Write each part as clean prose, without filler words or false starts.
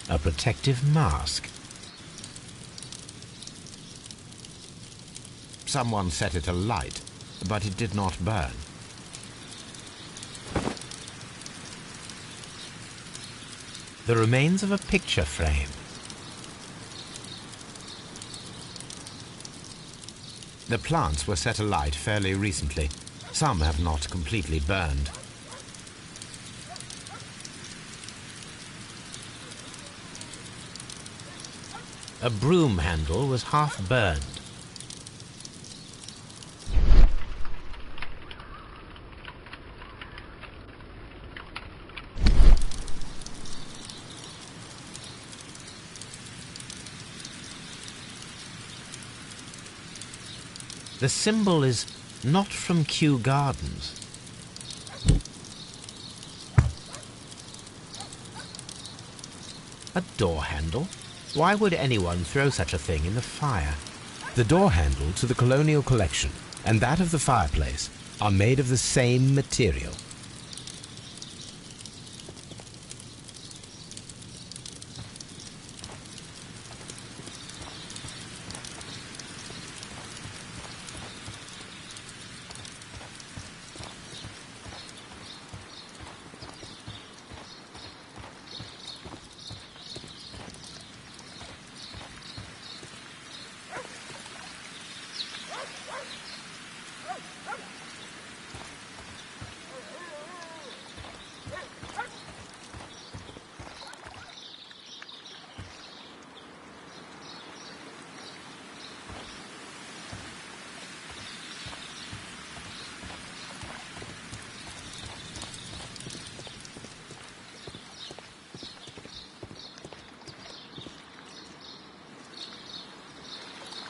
A protective mask. Someone set it alight, but it did not burn. The remains of a picture frame. The plants were set alight fairly recently. Some have not completely burned. A broom handle was half burned. The symbol is not from Kew Gardens. A door handle? Why would anyone throw such a thing in the fire? The door handle to the colonial collection and that of the fireplace are made of the same material.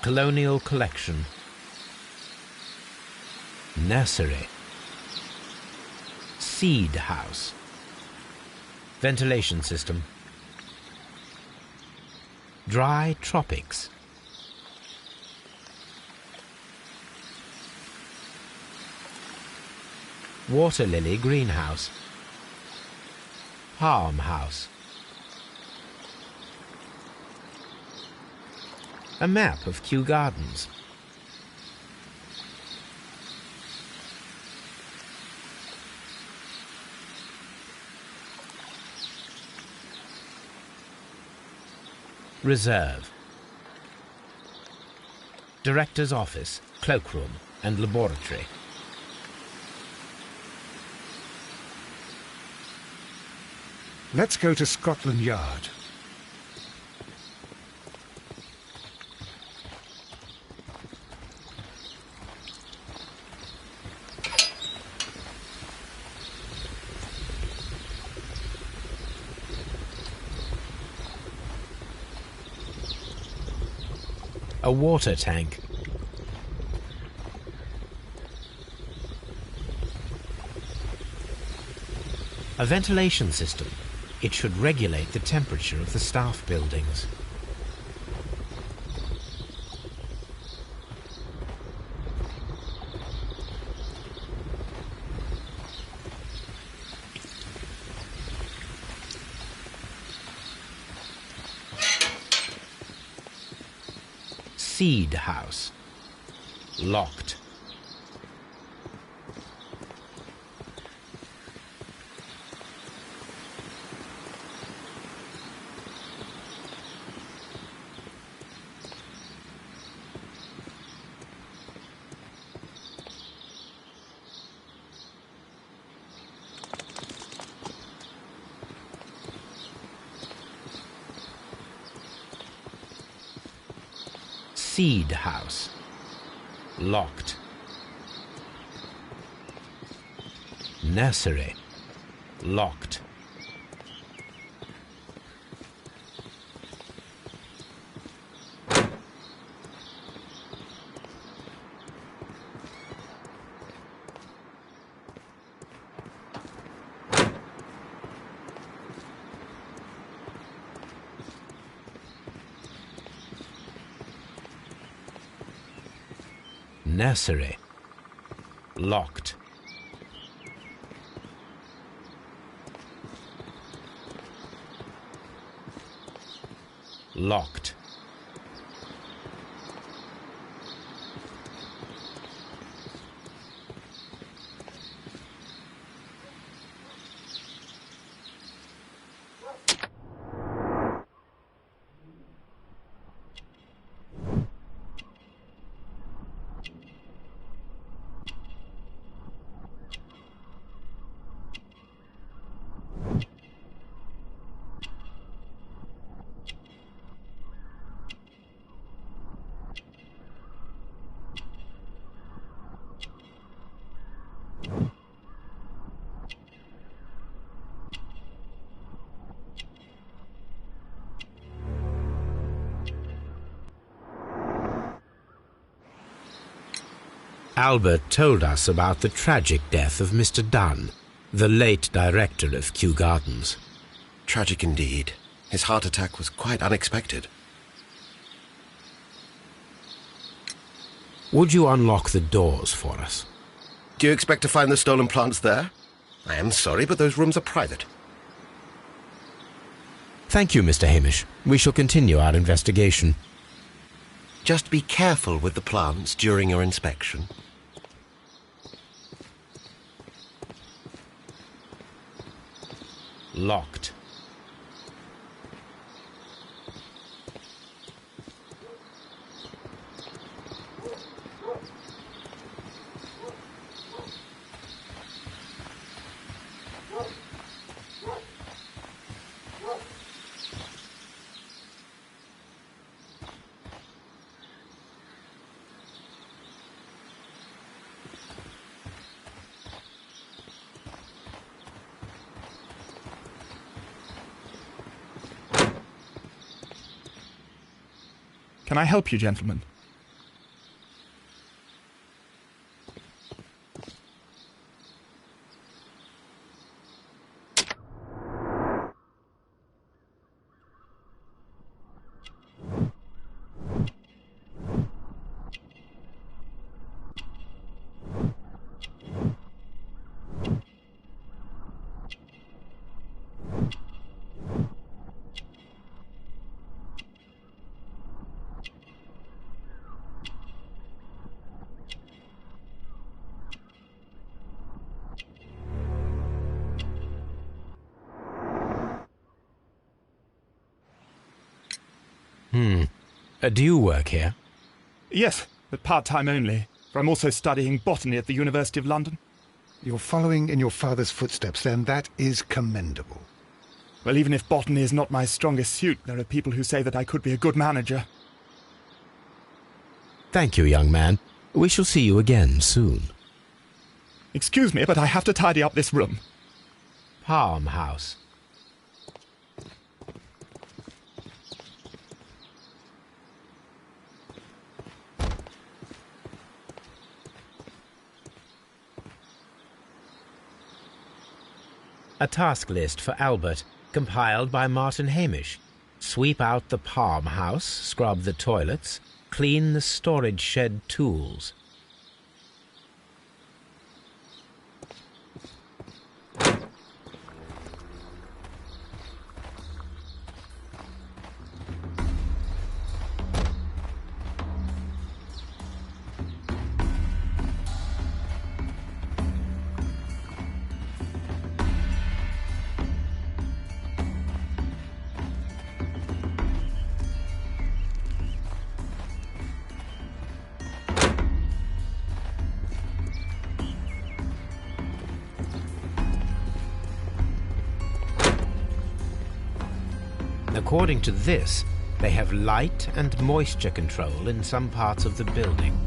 Colonial collection. Nursery. Seed house. Ventilation system. Dry tropics. Water lily greenhouse. Palm house. A map of Kew Gardens. Reserve. Director's office, cloakroom and laboratory. Let's go to Scotland Yard. A water tank. A ventilation system. It should regulate the temperature of the staff buildings. Seed house. Locked. Seed house. Locked. Nursery. Locked. Nursery. Locked. Locked. Albert told us about the tragic death of Mr. Dunn, the late director of Kew Gardens. Tragic indeed. His heart attack was quite unexpected. Would you unlock the doors for us? Do you expect to find the stolen plants there? I am sorry, but those rooms are private. Thank you, Mr. Hamish. We shall continue our investigation. Just be careful with the plants during your inspection. Locked. Can I help you, gentlemen? Do you work here? Yes, but part-time only, for I'm also studying botany at the University of London. You're following in your father's footsteps, then. That is commendable. Well, even if botany is not my strongest suit, there are people who say that I could be a good manager. Thank you, young man. We shall see you again soon. Excuse me, but I have to tidy up this room. Palm House. A task list for Albert, compiled by Martin Hamish. Sweep out the palm house, scrub the toilets, clean the storage shed tools. According to this, they have light and moisture control in some parts of the building.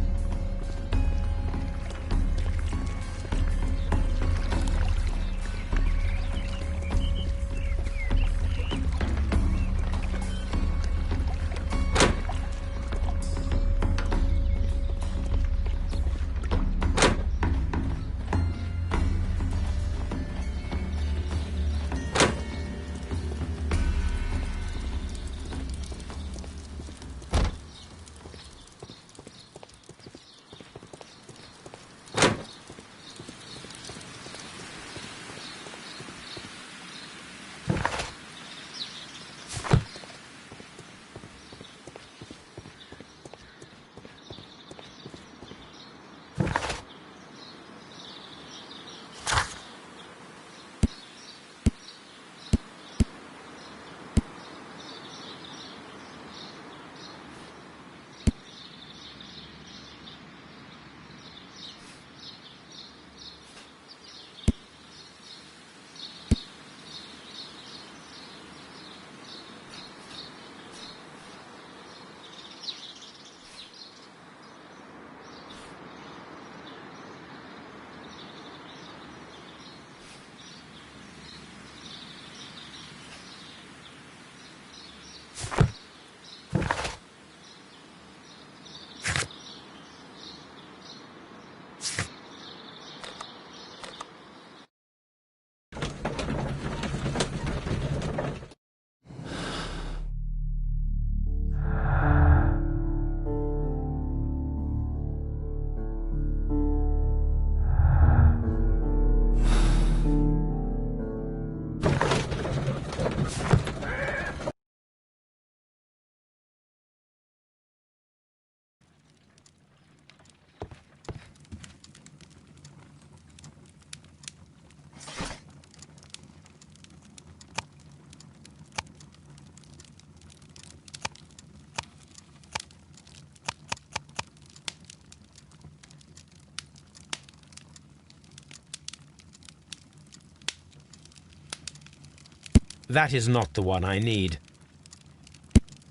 That is not the one I need.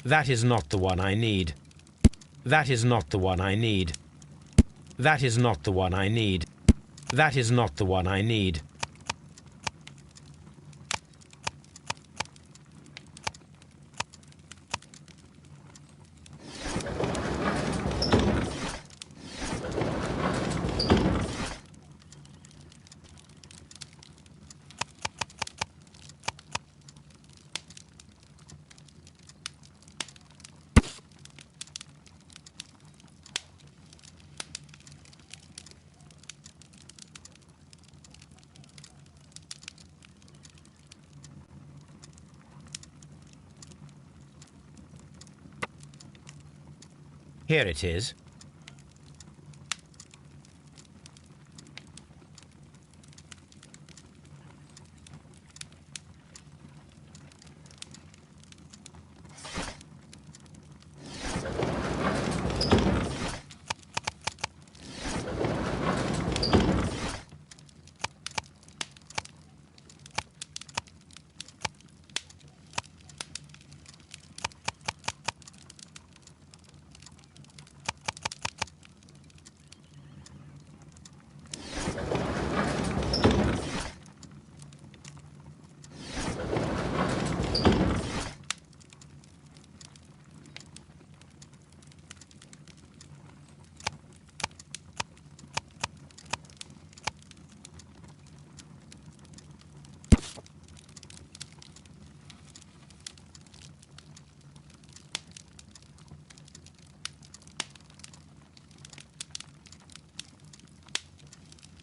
That is not the one I need. That is not the one I need. That is not the one I need. That is not the one I need. Here it is.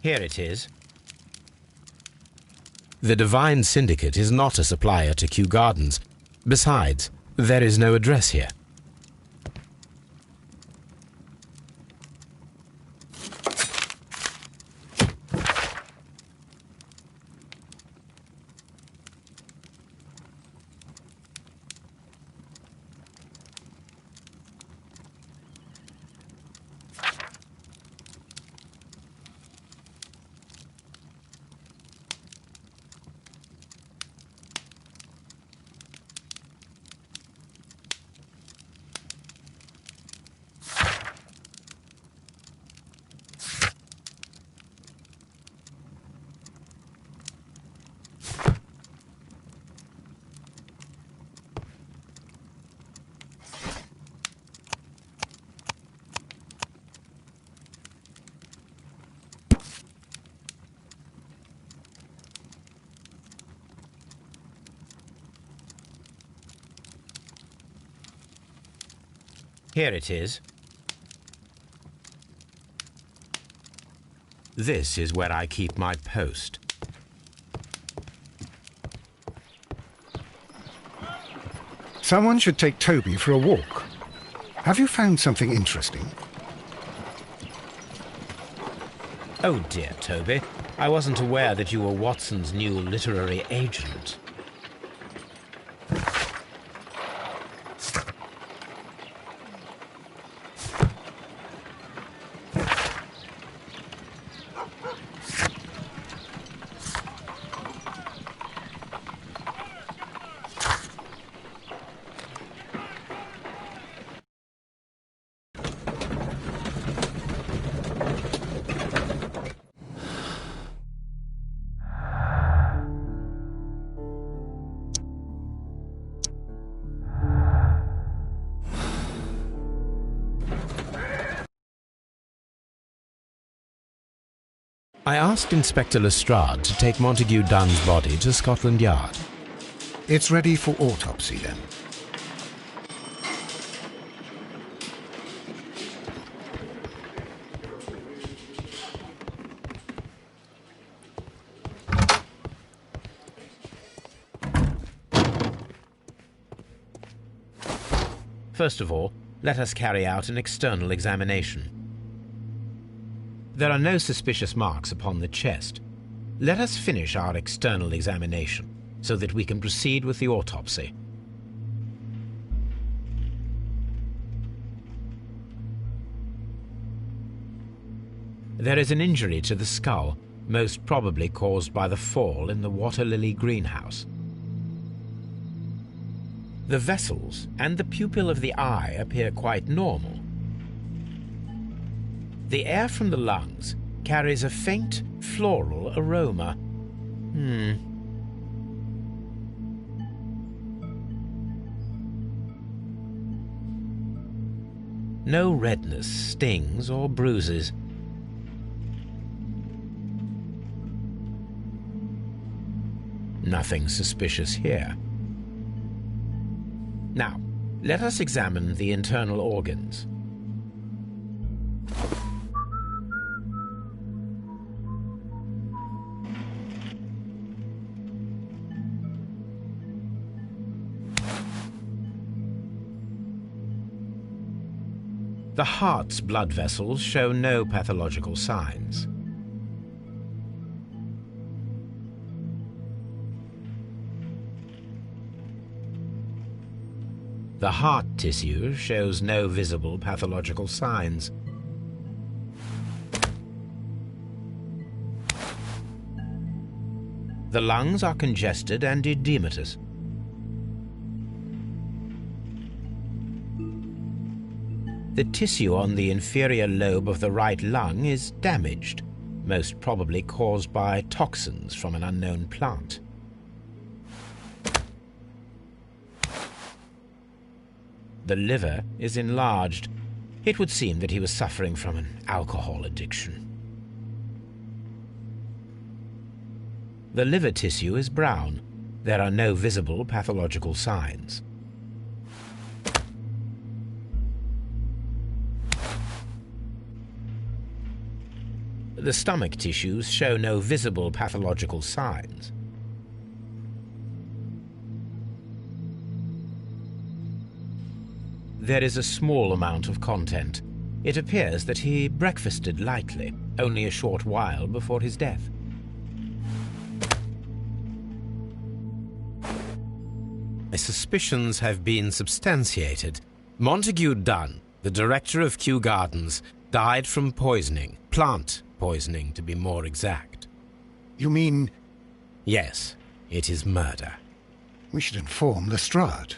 Here it is. The Divine Syndicate is not a supplier to Kew Gardens. Besides, there is no address here. Here it is. This is where I keep my post. Someone should take Toby for a walk. Have you found something interesting? Oh dear, Toby. I wasn't aware that you were Watson's new literary agent. I asked Inspector Lestrade to take Montague Dunn's body to Scotland Yard. It's ready for autopsy, then. First of all, let us carry out an external examination. There are no suspicious marks upon the chest. Let us finish our external examination so that we can proceed with the autopsy. There is an injury to the skull, most probably caused by the fall in the water lily greenhouse. The vessels and the pupil of the eye appear quite normal. The air from the lungs carries a faint floral aroma. No redness, stings, or bruises. Nothing suspicious here. Now, let us examine the internal organs. The heart's blood vessels show no pathological signs. The heart tissue shows no visible pathological signs. The lungs are congested and edematous. The tissue on the inferior lobe of the right lung is damaged, most probably caused by toxins from an unknown plant. The liver is enlarged. It would seem that he was suffering from an alcohol addiction. The liver tissue is brown. There are no visible pathological signs. The stomach tissues show no visible pathological signs. There is a small amount of content. It appears that he breakfasted lightly, only a short while before his death. My suspicions have been substantiated. Montague Dunn, the director of Kew Gardens, died from poisoning. Plant poisoning, to be more exact. You mean... Yes, it is murder. We should inform Lestrade.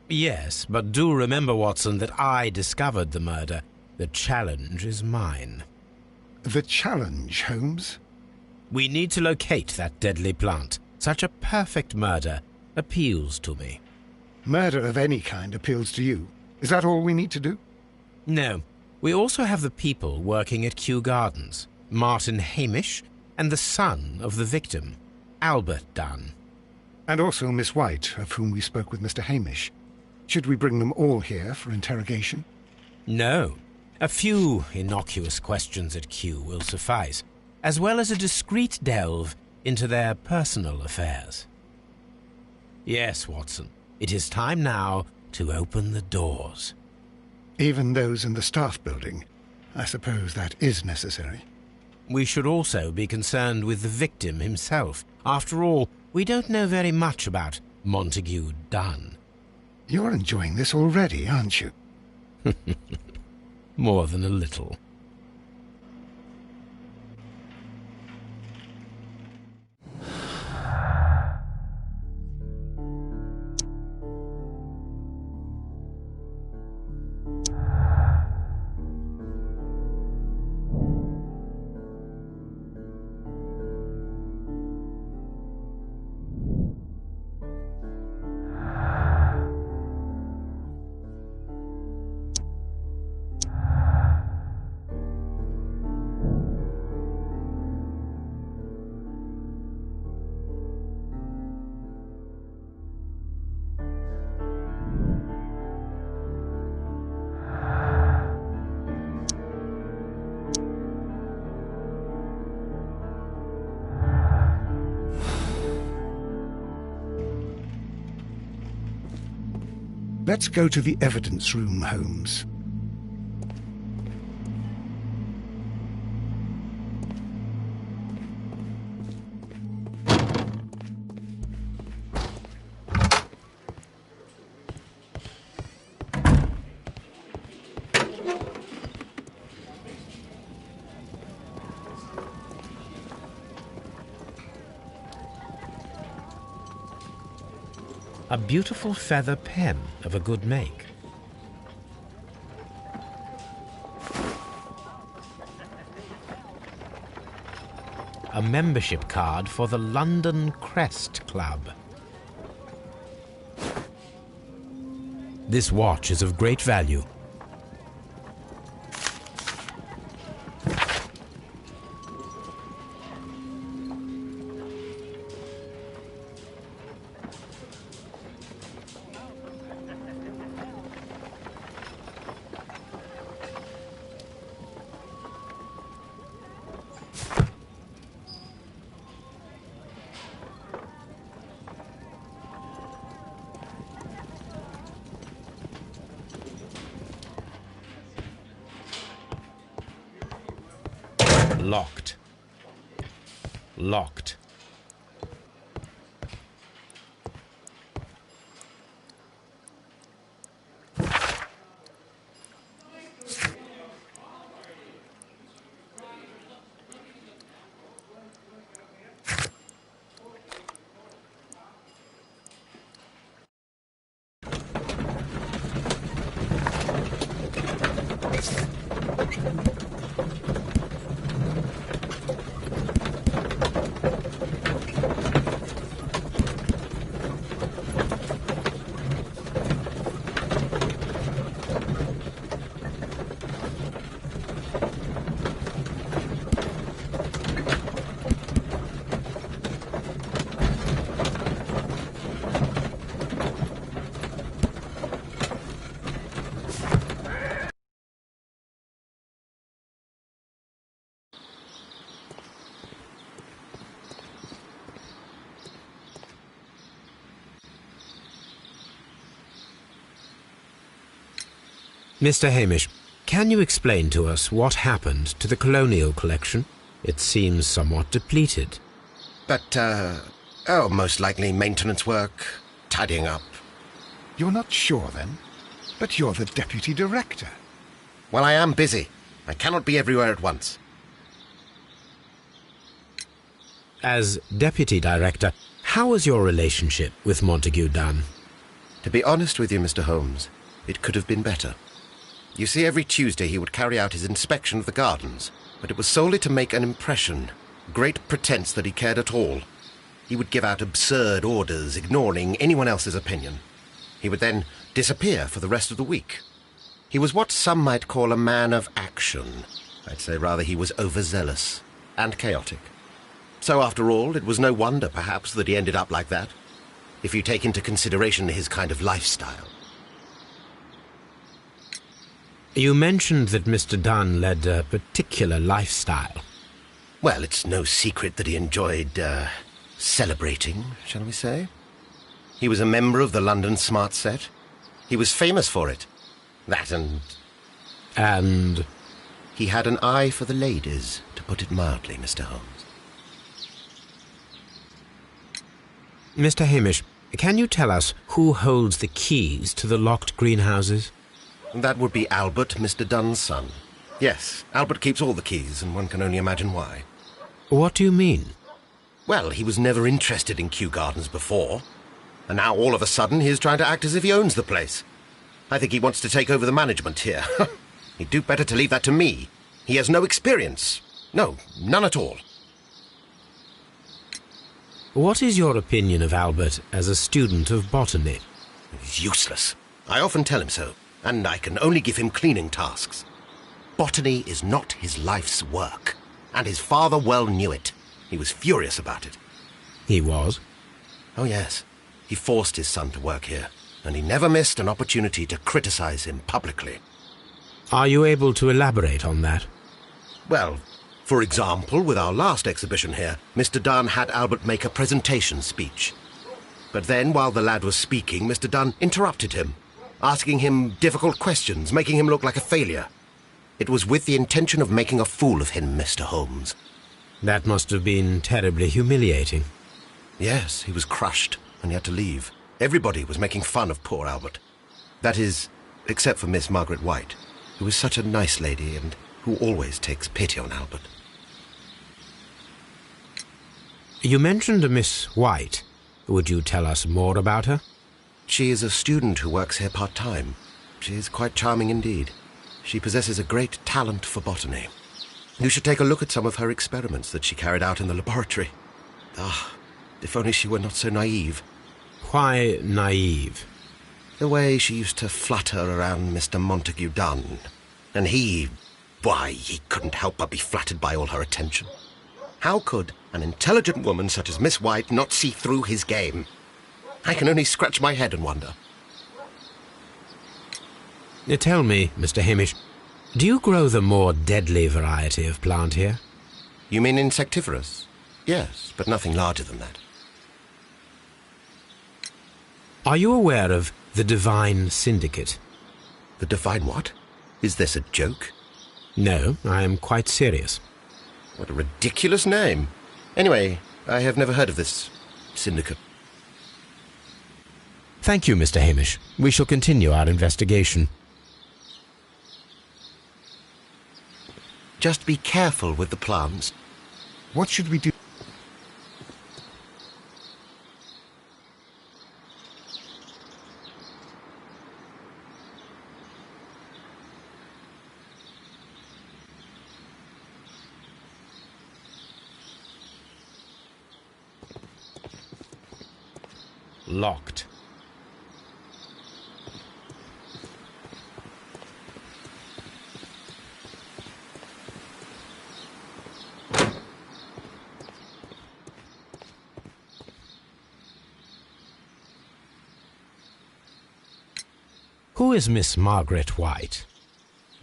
Yes, but do remember, Watson, that I discovered the murder. The challenge is mine. The challenge, Holmes? We need to locate that deadly plant. Such a perfect murder appeals to me. Murder of any kind appeals to you. Is that all we need to do? No. We also have the people working at Kew Gardens. Martin Hamish and the son of the victim, Albert Dunn. And also Miss White, of whom we spoke with Mr. Hamish. Should we bring them all here for interrogation? No. A few innocuous questions at Kew will suffice, as well as a discreet delve into their personal affairs. Yes, Watson, it is time now to open the doors. Even those in the staff building? I suppose that is necessary. We should also be concerned with the victim himself. After all, we don't know very much about Montague Dunn. You're enjoying this already, aren't you? More than a little. Let's go to the evidence room, Holmes. a beautiful feather pen of a good make. A membership card for the London Crest Club. This watch is of great value. Locked. Locked. Mr. Hamish, can you explain to us what happened to the colonial collection? It seems somewhat depleted. But, most likely maintenance work, tidying up. You're not sure, then? But you're the deputy director. Well, I am busy. I cannot be everywhere at once. As deputy director, how was your relationship with Montague Dunn? To be honest with you, Mr. Holmes, it could have been better. You see, every Tuesday he would carry out his inspection of the gardens, but it was solely to make an impression, great pretense that he cared at all. He would give out absurd orders, ignoring anyone else's opinion. He would then disappear for the rest of the week. He was what some might call a man of action. I'd say rather he was overzealous and chaotic. So after all, it was no wonder, perhaps, that he ended up like that, if you take into consideration his kind of lifestyle. You mentioned that Mr. Dunn led a particular lifestyle. Well, it's no secret that he enjoyed, celebrating, shall we say? He was a member of the London Smart Set. He was famous for it. That and... And? He had an eye for the ladies, to put it mildly, Mr. Holmes. Mr. Hamish, can you tell us who holds the keys to the locked greenhouses? That would be Albert, Mr. Dunn's son. Yes, Albert keeps all the keys, and one can only imagine why. What do you mean? Well, he was never interested in Kew Gardens before, and now all of a sudden he is trying to act as if he owns the place. I think he wants to take over the management here. He'd do better to leave that to me. He has no experience. No, none at all. What is your opinion of Albert as a student of botany? He's useless. I often tell him so. And I can only give him cleaning tasks. Botany is not his life's work, and his father well knew it. He was furious about it. He was? Oh, yes. He forced his son to work here, and he never missed an opportunity to criticize him publicly. Are you able to elaborate on that? Well, for example, with our last exhibition here, Mr. Dunn had Albert make a presentation speech. But then, while the lad was speaking, Mr. Dunn interrupted him, asking him difficult questions, making him look like a failure. It was with the intention of making a fool of him, Mr. Holmes. That must have been terribly humiliating. Yes, he was crushed, and he had to leave. Everybody was making fun of poor Albert. That is, except for Miss Margaret White, who is such a nice lady and who always takes pity on Albert. You mentioned a Miss White. Would you tell us more about her? She is a student who works here part-time. She is quite charming indeed. She possesses a great talent for botany. You should take a look at some of her experiments that she carried out in the laboratory. Ah, if only she were not so naive. Why naive? The way she used to flutter around Mr. Montague Dunn. And he couldn't help but be flattered by all her attention. How could an intelligent woman such as Miss White not see through his game? I can only scratch my head and wonder. Tell me, Mr. Hamish, do you grow the more deadly variety of plant here? You mean insectivorous? Yes, but nothing larger than that. Are you aware of the Divine Syndicate? The Divine what? Is this a joke? No, I am quite serious. What a ridiculous name. Anyway, I have never heard of this syndicate. Thank you, Mr. Hamish. We shall continue our investigation. Just be careful with the plants. What should we do? Locked. Who is Miss Margaret White?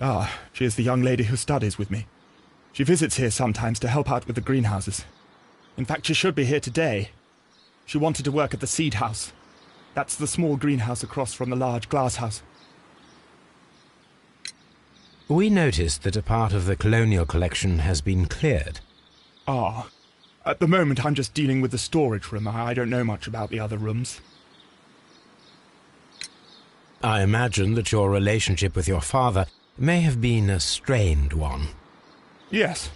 Ah, she is the young lady who studies with me. She visits here sometimes to help out with the greenhouses. In fact, she should be here today. She wanted to work at the seed house. That's the small greenhouse across from the large glass house. We noticed that a part of the colonial collection has been cleared. Ah, at the moment I'm just dealing with the storage room. I don't know much about the other rooms. I imagine that your relationship with your father may have been a strained one. Yes.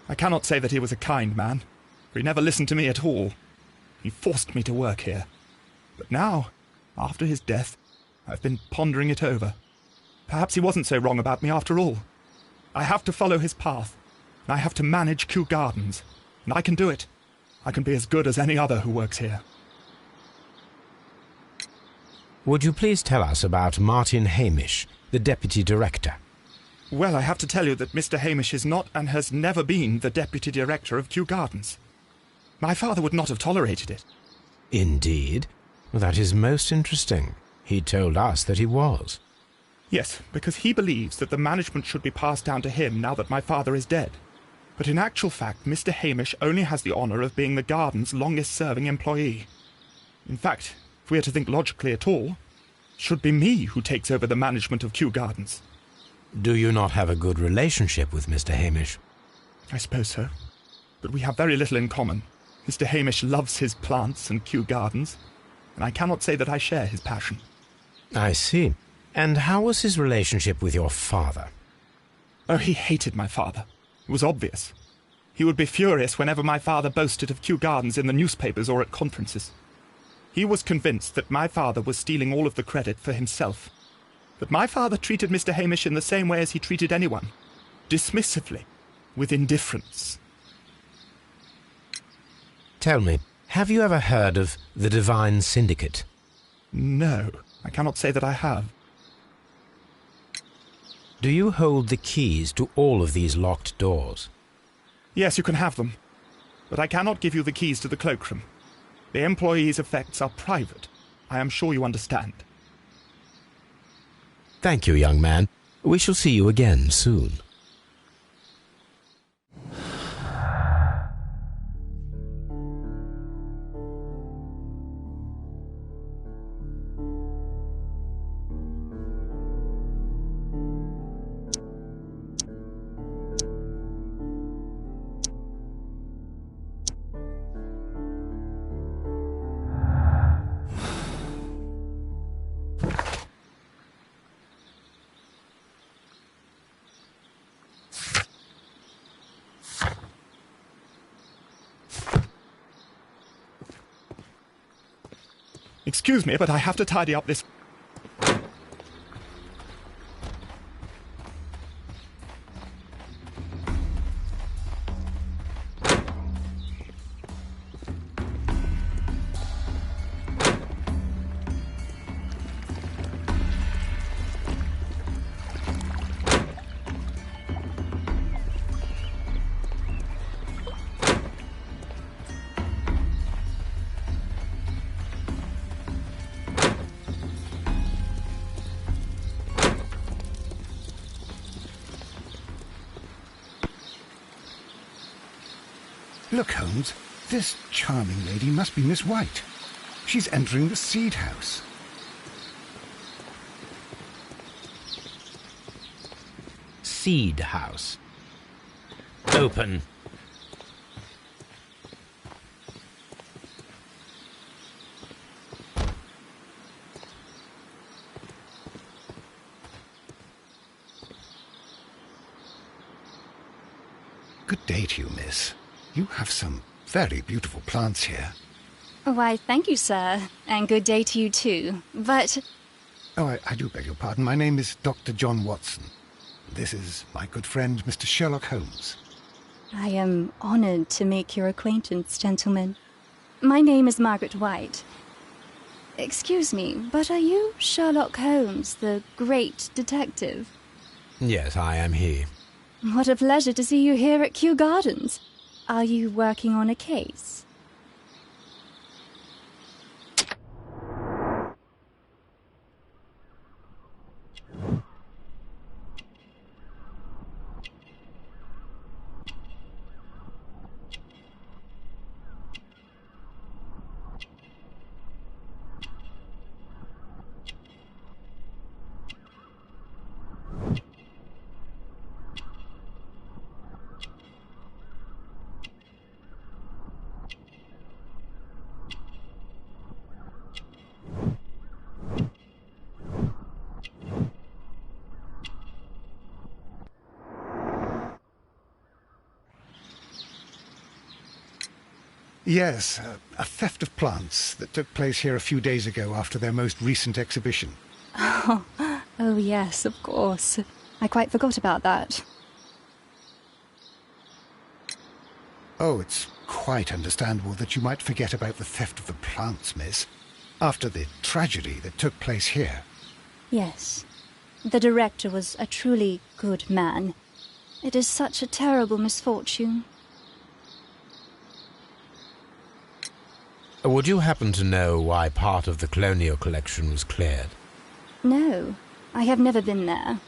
I cannot say that he was a kind man, for he never listened to me at all. He forced me to work here. But now, after his death, I've been pondering it over. Perhaps he wasn't so wrong about me after all. I have to follow his path, and I have to manage Kew Gardens, and I can do it. I can be as good as any other who works here. Would you please tell us about Martin Hamish, the Deputy Director? Well, I have to tell you that Mr. Hamish is not and has never been the Deputy Director of Kew Gardens. My father would not have tolerated it. Indeed? That is most interesting. He told us that he was. Yes, because he believes that the management should be passed down to him now that my father is dead. But in actual fact, Mr. Hamish only has the honour of being the garden's longest-serving employee. In fact, if we are to think logically at all, it should be me who takes over the management of Kew Gardens. Do you not have a good relationship with Mr. Hamish? I suppose so. But we have very little in common. Mr. Hamish loves his plants and Kew Gardens, and I cannot say that I share his passion. I see. And how was his relationship with your father? Oh, he hated my father. It was obvious. He would be furious whenever my father boasted of Kew Gardens in the newspapers or at conferences. He was convinced that my father was stealing all of the credit for himself. But my father treated Mr. Hamish in the same way as he treated anyone, dismissively, with indifference. Tell me, have you ever heard of the Divine Syndicate? No, I cannot say that I have. Do you hold the keys to all of these locked doors? Yes, you can have them. But I cannot give you the keys to the cloakroom. The employees' effects are private. I am sure you understand. Thank you, young man. We shall see you again soon. Excuse me, but I have to tidy up this... Look, Holmes, this charming lady must be Miss White. She's entering the seed house. Seed house. Open. Good day to you, miss. You have some very beautiful plants here. Why, thank you, sir. And good day to you, too. But... Oh, I do beg your pardon. My name is Dr. John Watson. This is my good friend, Mr. Sherlock Holmes. I am honoured to make your acquaintance, gentlemen. My name is Margaret White. Excuse me, but are you Sherlock Holmes, the great detective? Yes, I am he. What a pleasure to see you here at Kew Gardens. Are you working on a case? Yes, a theft of plants that took place here a few days ago after their most recent exhibition. Oh, yes, of course. I quite forgot about that. Oh, it's quite understandable that you might forget about the theft of the plants, miss, after the tragedy that took place here. Yes. The director was a truly good man. It is such a terrible misfortune. Would you happen to know why part of the colonial collection was cleared? No, I have never been there.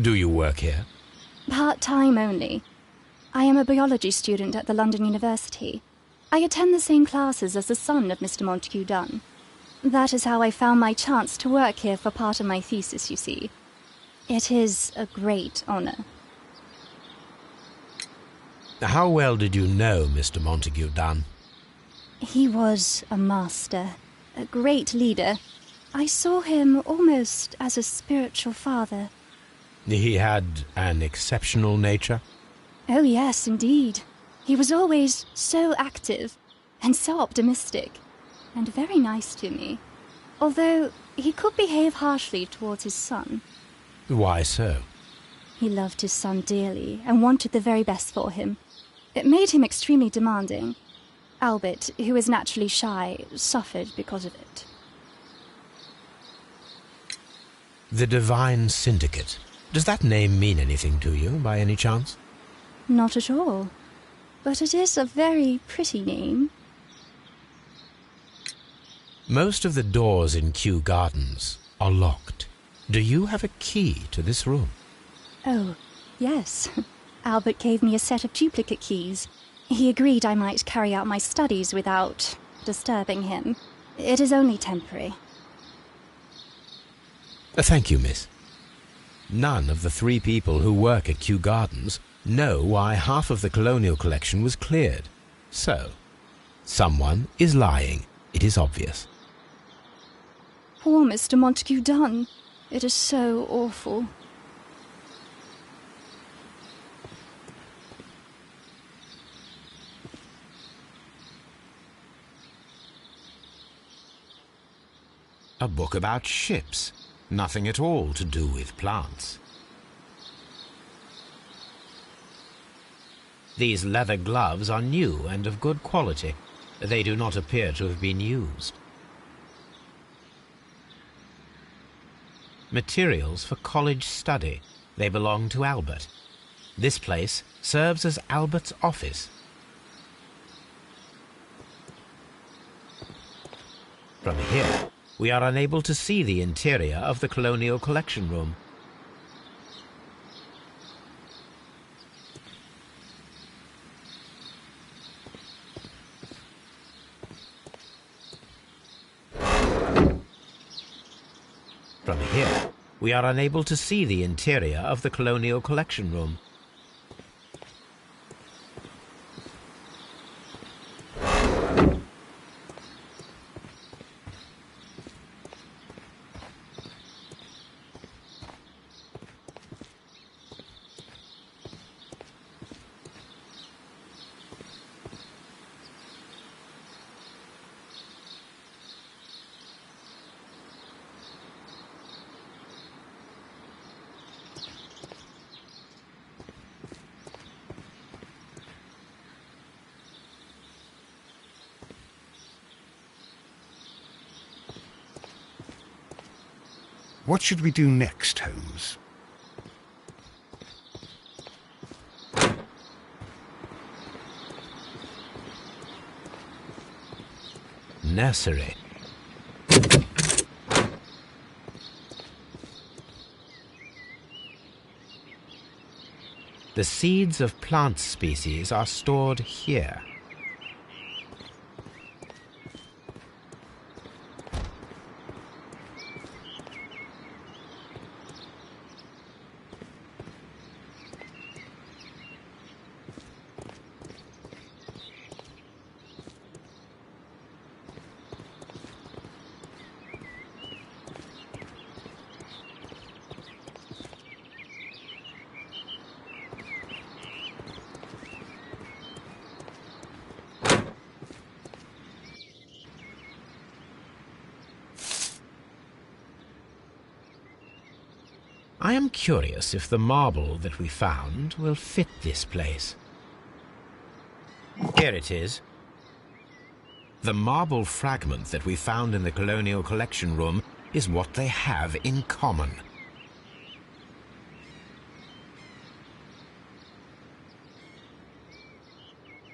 Do you work here? Part-time only. I am a biology student at the London University. I attend the same classes as the son of Mr. Montague Dunn. That is how I found my chance to work here for part of my thesis, you see. It is a great honour. How well did you know Mr. Montague Dunn? He was a master, a great leader. I saw him almost as a spiritual father. He had an exceptional nature? Oh yes, indeed. He was always so active and so optimistic and very nice to me. Although he could behave harshly towards his son. Why so? He loved his son dearly and wanted the very best for him. It made him extremely demanding. Albert, who is naturally shy, suffered because of it. The Divine Syndicate. Does that name mean anything to you, by any chance? Not at all. But it is a very pretty name. Most of the doors in Kew Gardens are locked. Do you have a key to this room? Oh, yes. Albert gave me a set of duplicate keys. He agreed I might carry out my studies without disturbing him. It is only temporary. Thank you, miss. None of the 3 people who work at Kew Gardens know why half of the colonial collection was cleared. So, someone is lying. It is obvious. Poor Mr. Montague Dunn. It is so awful. A book about ships, nothing at all to do with plants. These leather gloves are new and of good quality. They do not appear to have been used. Materials for college study. They belong to Albert. This place serves as Albert's office. From here, we are unable to see the interior of the Colonial Collection Room. From here, we are unable to see the interior of the Colonial Collection Room. What should we do next, Holmes? Nursery. The seeds of plant species are stored here. I am curious if the marble that we found will fit this place. Here it is. The marble fragment that we found in the Colonial Collection Room is what they have in common.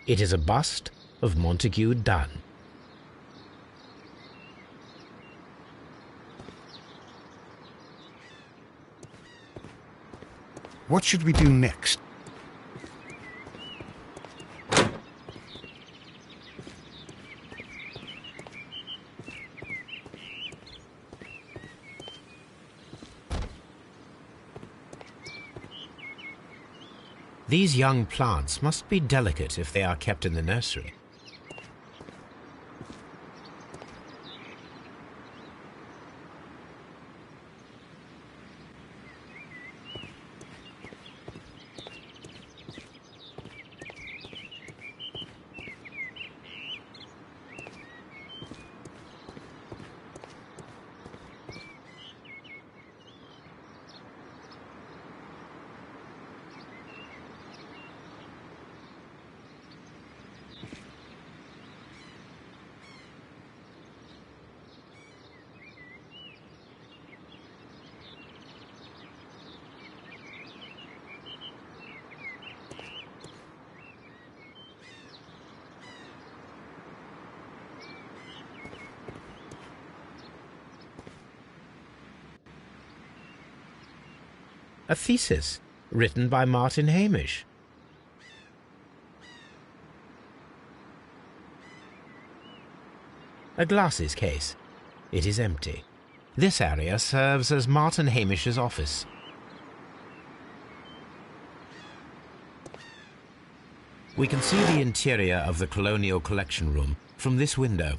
It is a bust of Montague Dunn. What should we do next? These young plants must be delicate if they are kept in the nursery. A thesis written by Martin Hamish. A glasses case. It is empty. This area serves as Martin Hamish's office. We can see the interior of the Colonial Collection Room from this window.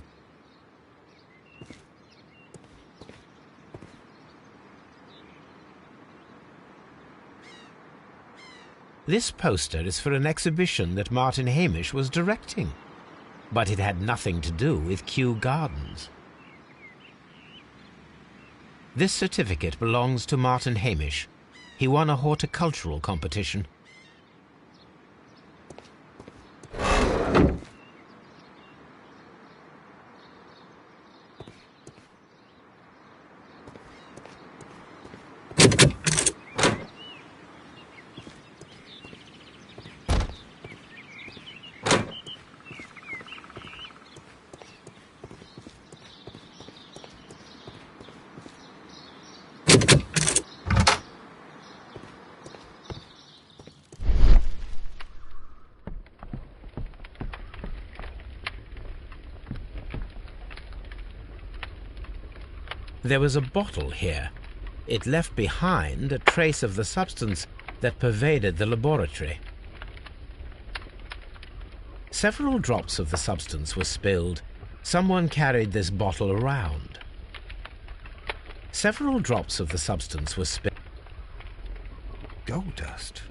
This poster is for an exhibition that Martin Hamish was directing, but it had nothing to do with Kew Gardens. This certificate belongs to Martin Hamish. He won a horticultural competition. There was a bottle here. It left behind a trace of the substance that pervaded the laboratory. Several drops of the substance were spilled. Someone carried this bottle around. Several drops of the substance were spilled. Gold dust?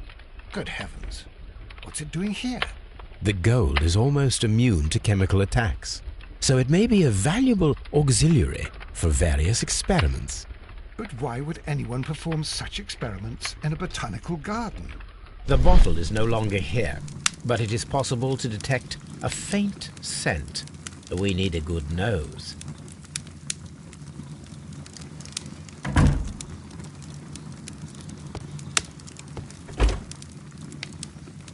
Good heavens. What's it doing here? The gold is almost immune to chemical attacks, so it may be a valuable auxiliary for various experiments. But why would anyone perform such experiments in a botanical garden? The bottle is no longer here, but it is possible to detect a faint scent. We need a good nose.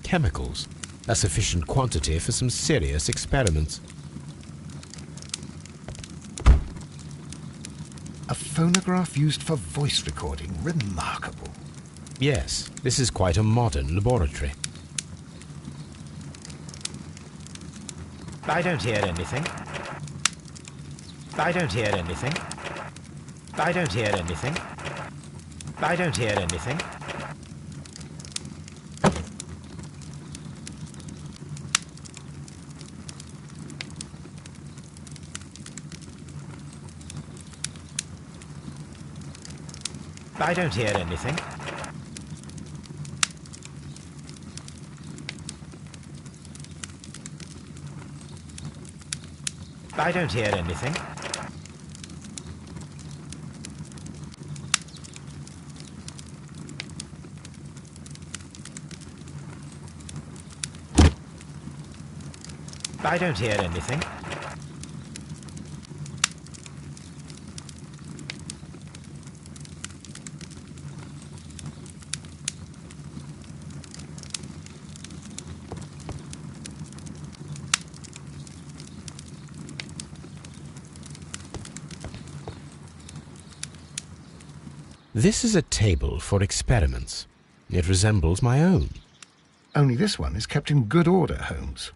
Chemicals, a sufficient quantity for some serious experiments. A phonograph used for voice recording. Remarkable. Yes, this is quite a modern laboratory. I don't hear anything. I don't hear anything. I don't hear anything. I don't hear anything. I don't hear anything. I don't hear anything. I don't hear anything. This is a table for experiments. It resembles my own. Only this one is kept in good order, Holmes.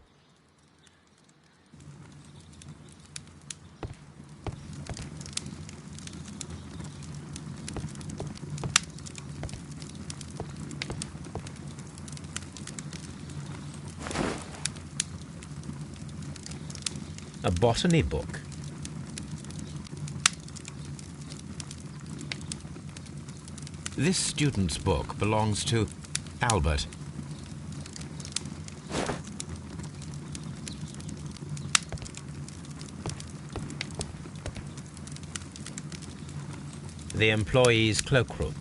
A botany book. This student's book belongs to Albert. The employee's cloakroom.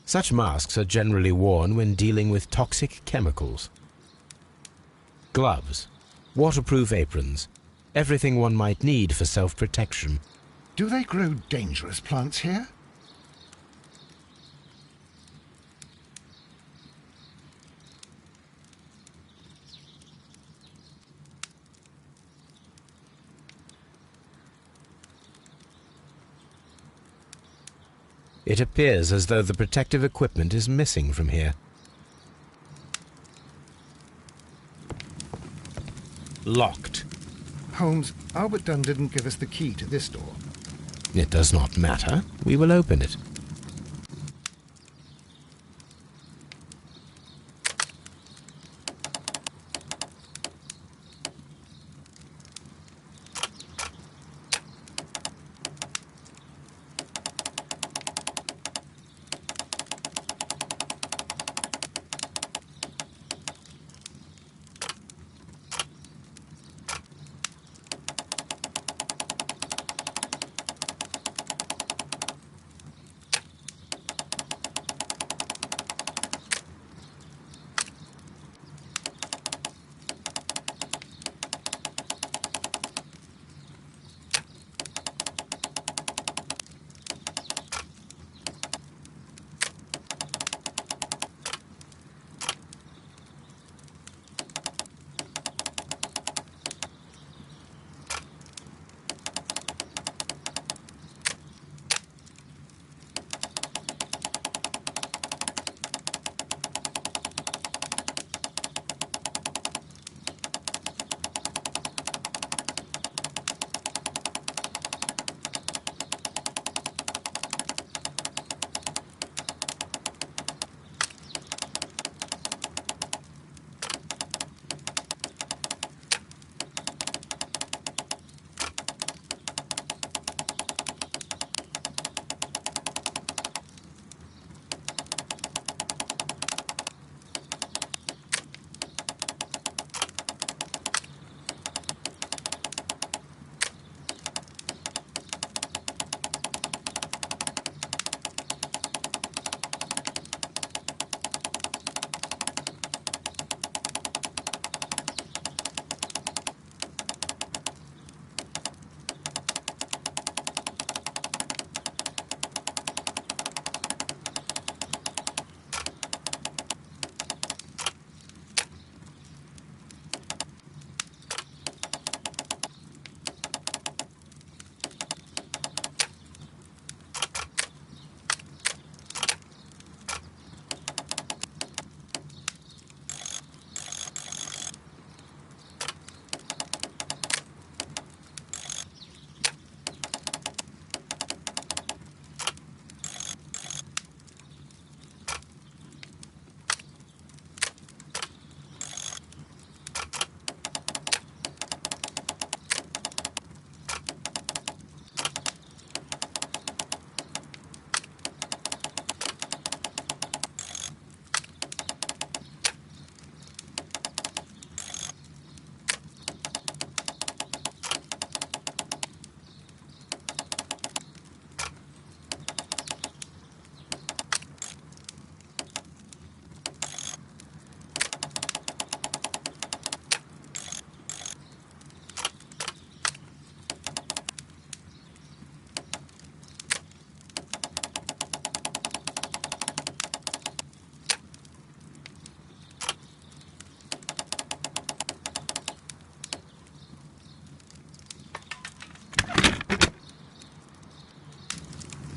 Such masks are generally worn when dealing with toxic chemicals. Gloves, waterproof aprons, everything one might need for self-protection. Do they grow dangerous plants here? It appears as though the protective equipment is missing from here. Locked. Holmes, Albert Dunn didn't give us the key to this door. It does not matter. We will open it.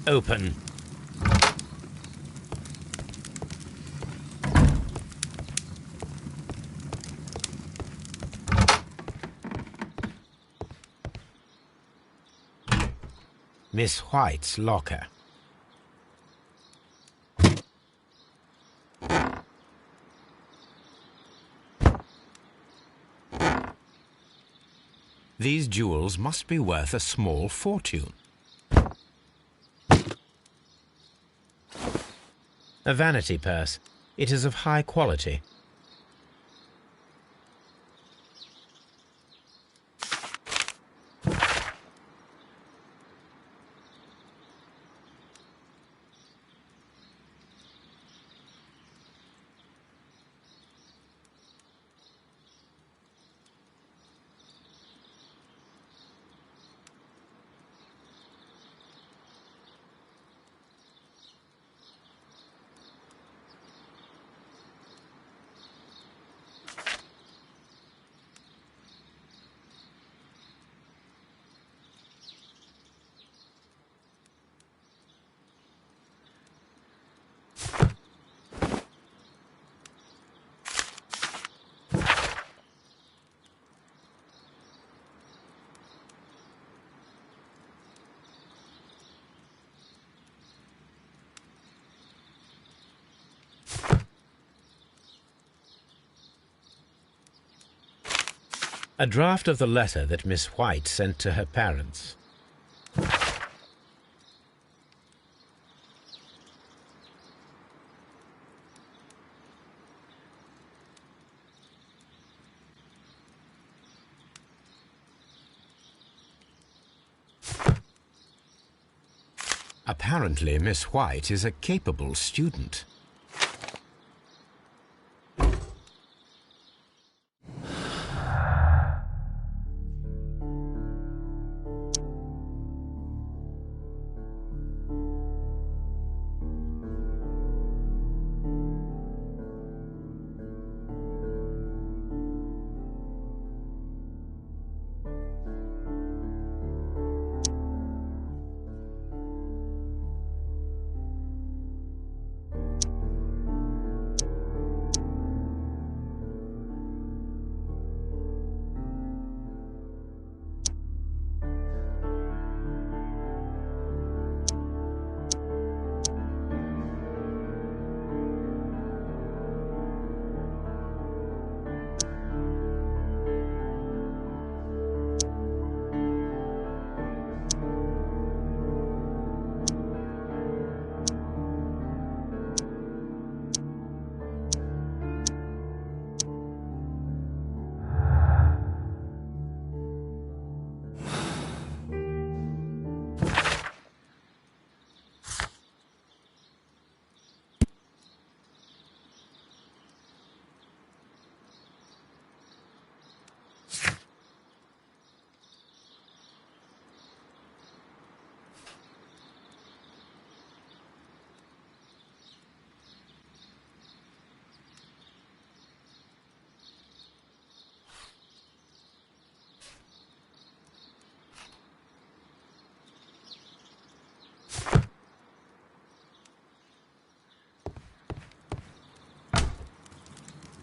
Open. Miss White's locker. These jewels must be worth a small fortune. A vanity purse. It is of high quality. A draft of the letter that Miss White sent to her parents. Apparently, Miss White is a capable student.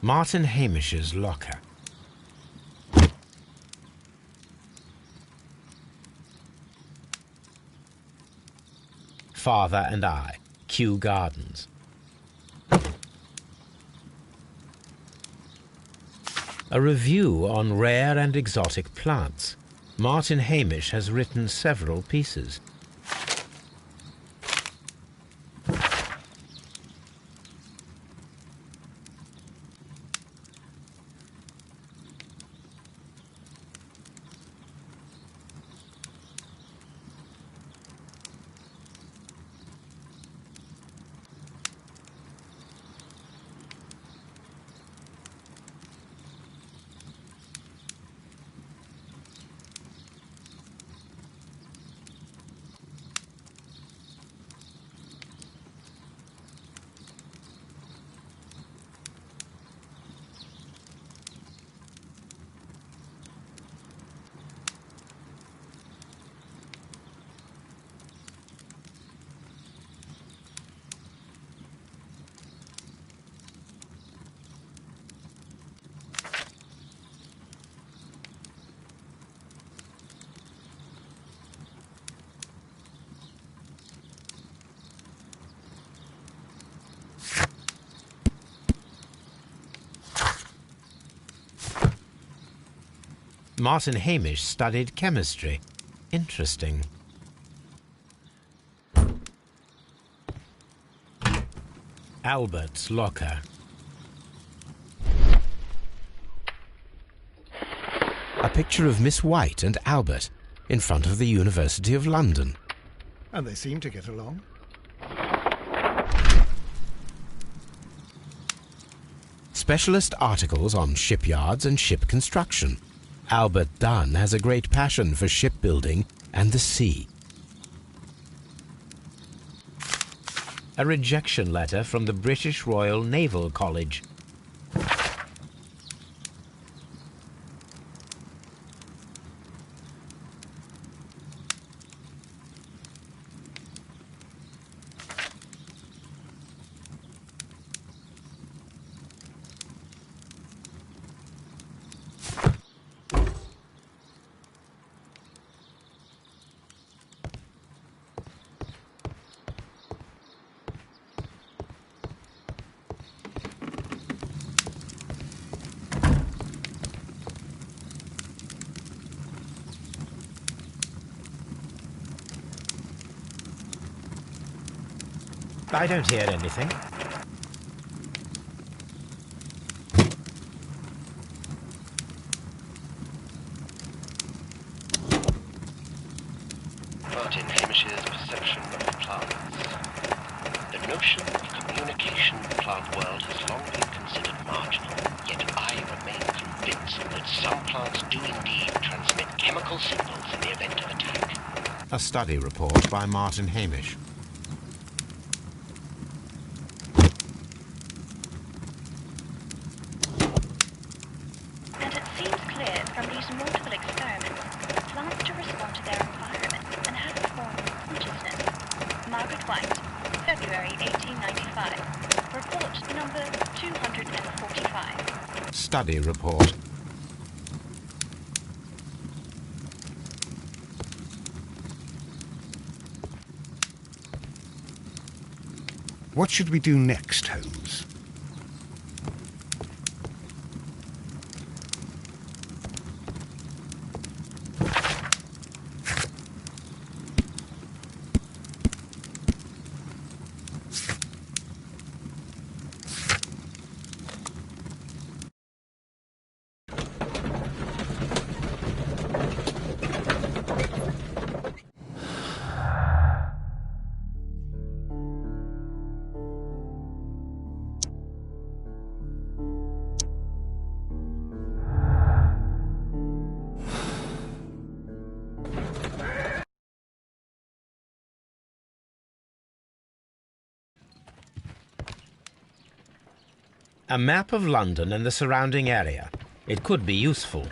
Martin Hamish's locker. Father and I, Kew Gardens. A review on rare and exotic plants. Martin Hamish has written several pieces. Martin Hamish studied chemistry. Interesting. Albert's locker. A picture of Miss White and Albert in front of the University of London. And they seem to get along. Specialist articles on shipyards and ship construction. Albert Dunn has a great passion for shipbuilding and the sea. A rejection letter from the British Royal Naval College. I don't hear anything. Martin Hamish's perception of plants. The notion of communication in the plant world has long been considered marginal, yet I remain convinced that some plants do indeed transmit chemical signals in the event of attack. A study report by Martin Hamish. And it seems clear from these multiple experiments that plants do respond to their environment and have a form of consciousness. Margaret White, February 1895. Report number 245. Study report. What should we do next, Holmes? A map of London and the surrounding area. It could be useful.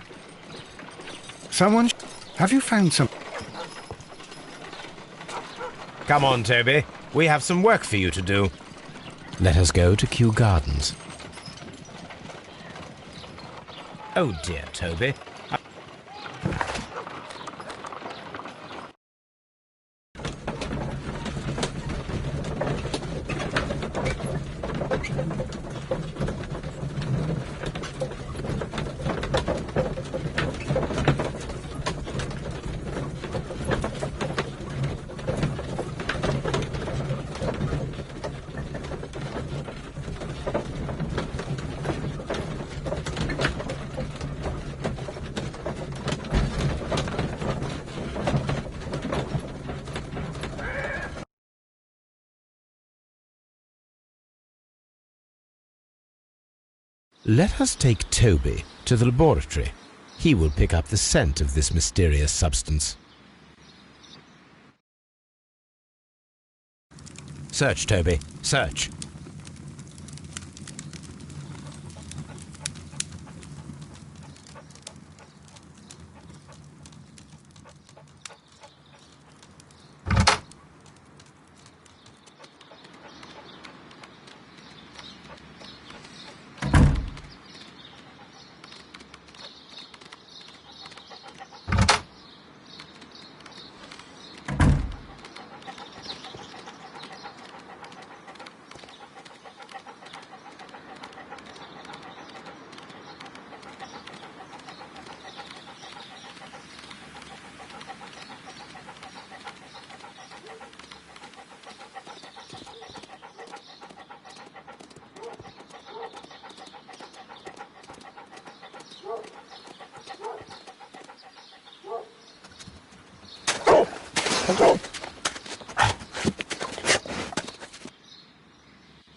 Someone... Have you found some... Come on, Toby. We have some work for you to do. Let us go to Kew Gardens. Oh dear, Toby. Let us take Toby to the laboratory. He will pick up the scent of this mysterious substance. Search, Toby. Search.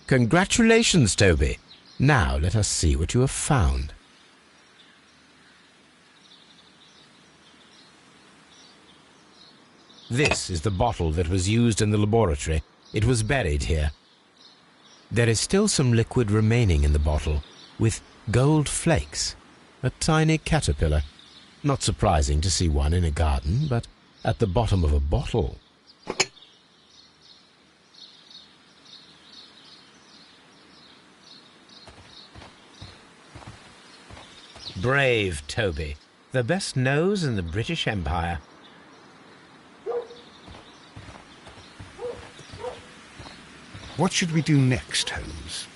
Congratulations, Toby. Now let us see what you have found. This is the bottle that was used in the laboratory. It was buried here. There is still some liquid remaining in the bottle, with gold flakes, a tiny caterpillar. Not surprising to see one in a garden, but at the bottom of a bottle. Brave Toby, the best nose in the British Empire. What should we do next, Holmes?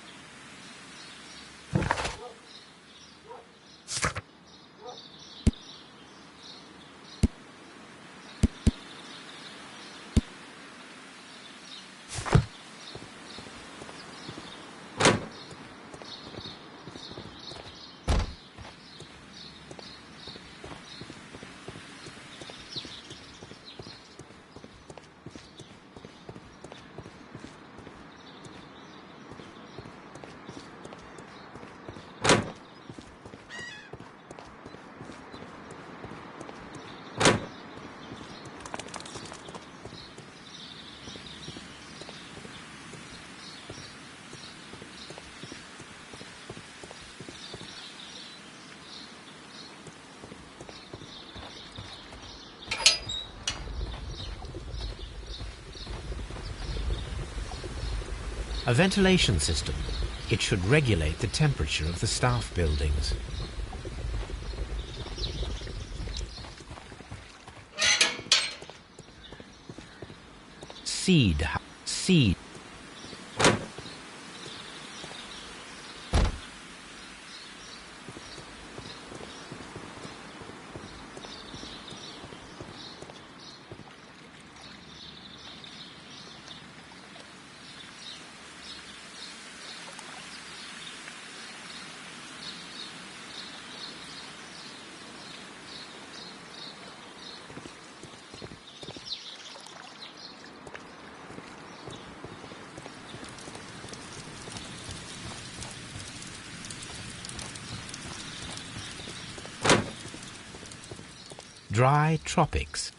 A ventilation system. It should regulate the temperature of the staff buildings. Seed. Dry tropics.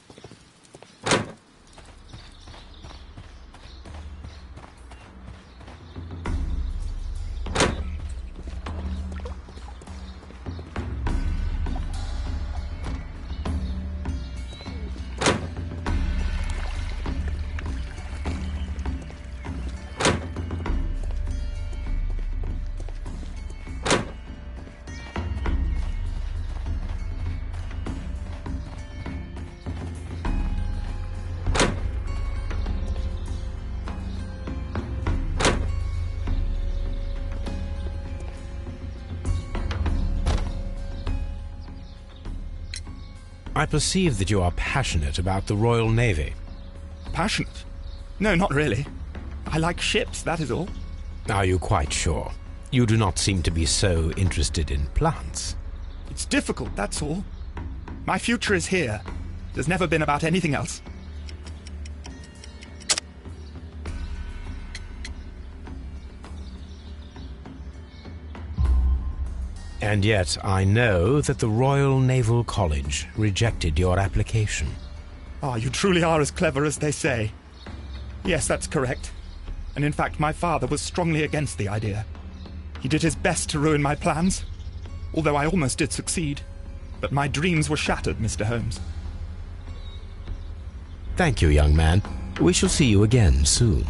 I perceive that you are passionate about the Royal Navy. Passionate? No, not really. I like ships, that is all. Are you quite sure? You do not seem to be so interested in plants. It's difficult, that's all. My future is here. It has never been about anything else. And yet I know that the Royal Naval College rejected your application. Ah, you truly are as clever as they say. Yes, that's correct. And in fact, my father was strongly against the idea. He did his best to ruin my plans, although I almost did succeed. But my dreams were shattered, Mr. Holmes. Thank you, young man. We shall see you again soon.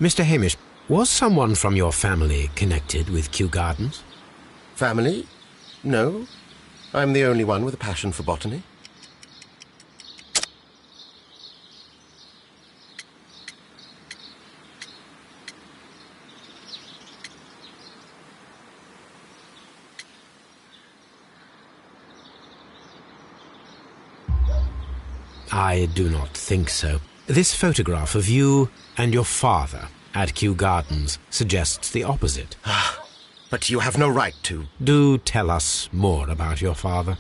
Mr. Hamish, was someone from your family connected with Kew Gardens? Family? No, I'm the only one with a passion for botany. I do not think so. This photograph of you and your father at Kew Gardens suggests the opposite. But you have no right to... Do tell us more about your father.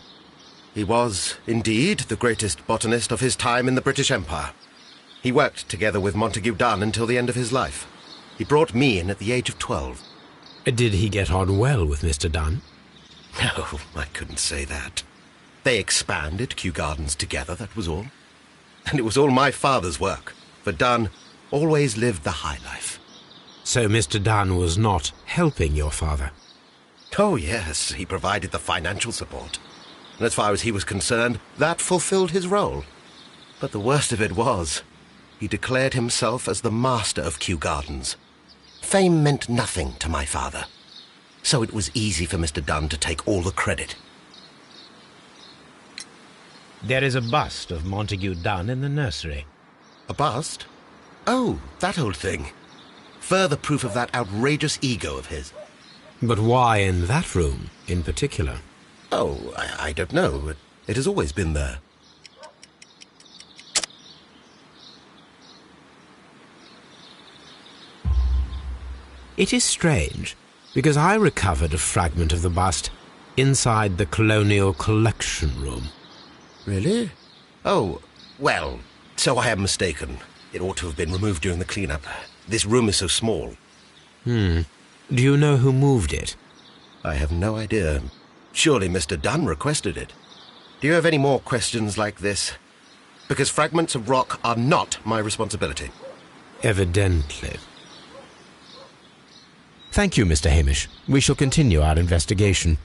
He was, indeed, the greatest botanist of his time in the British Empire. He worked together with Montague Dunn until the end of his life. He brought me in at the age of 12. Did he get on well with Mr. Dunn? No, I couldn't say that. They expanded Kew Gardens together, that was all. And it was all my father's work, for Dunn always lived the high life. So Mr. Dunn was not helping your father? Oh, yes, he provided the financial support. And as far as he was concerned, that fulfilled his role. But the worst of it was, he declared himself as the master of Kew Gardens. Fame meant nothing to my father, so it was easy for Mr. Dunn to take all the credit. There is a bust of Montague Dunn in the nursery. A bust? Oh, that old thing. Further proof of that outrageous ego of his. But why in that room in particular? Oh, I don't know. It has always been there. It is strange, because I recovered a fragment of the bust inside the Colonial Collection Room. Really? Oh, well, so I am mistaken. It ought to have been removed during the clean-up. This room is so small. Do you know who moved it? I have no idea. Surely Mr. Dunn requested it. Do you have any more questions like this? Because fragments of rock are not my responsibility. Evidently. Thank you, Mr. Hamish. We shall continue our investigation.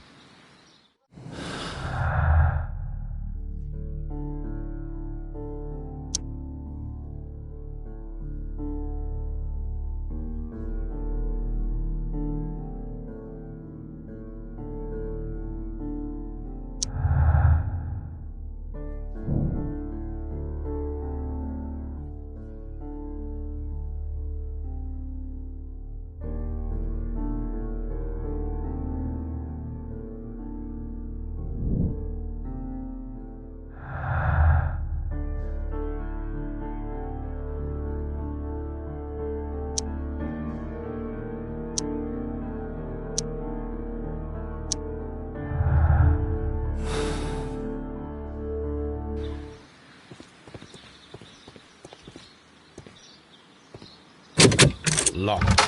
Locked.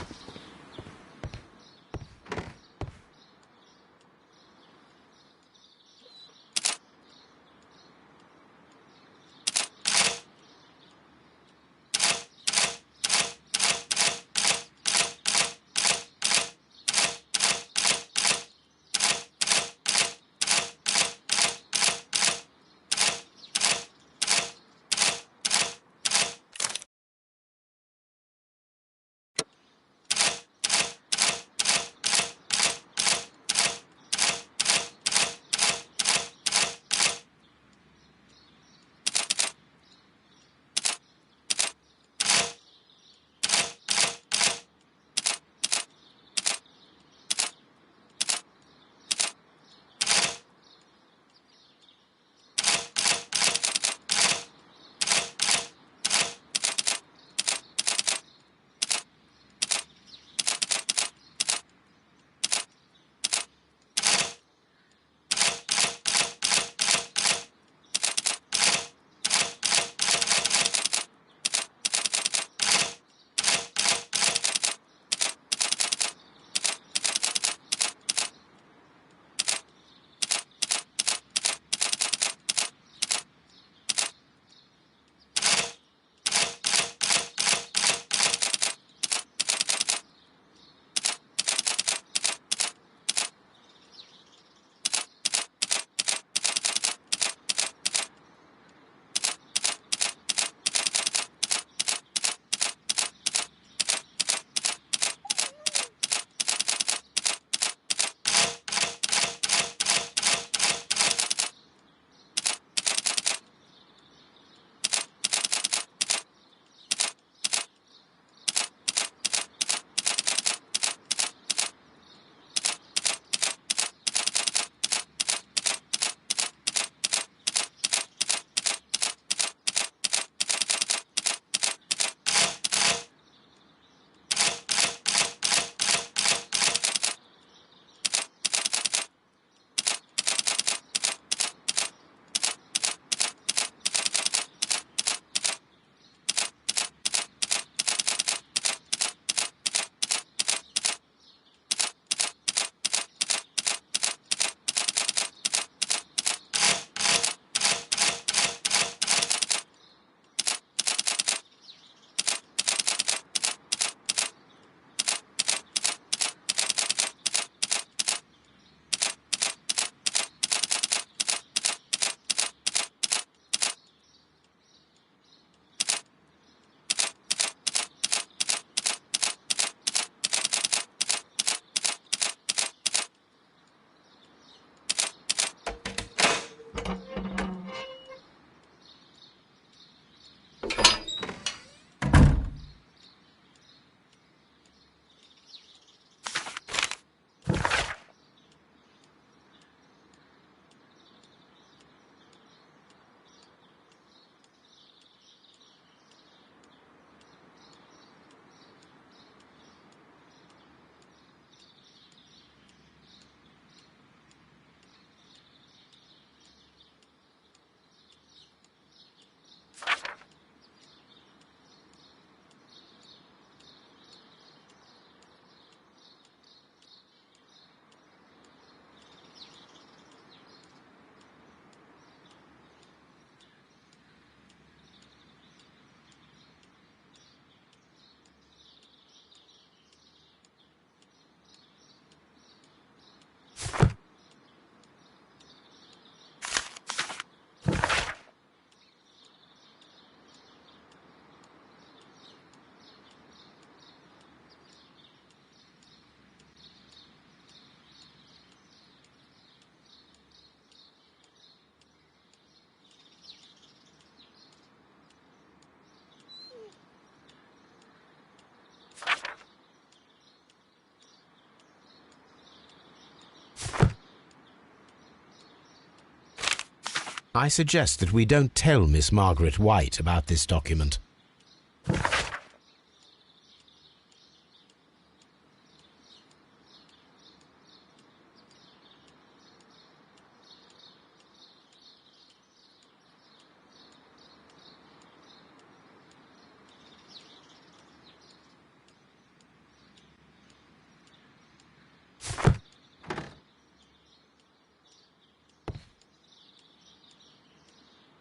I suggest that we don't tell Miss Margaret White about this document.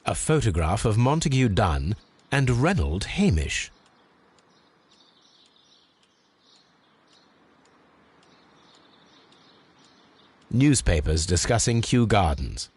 A photograph of Montague Dunn and Reynold Hamish. Newspapers discussing Kew Gardens.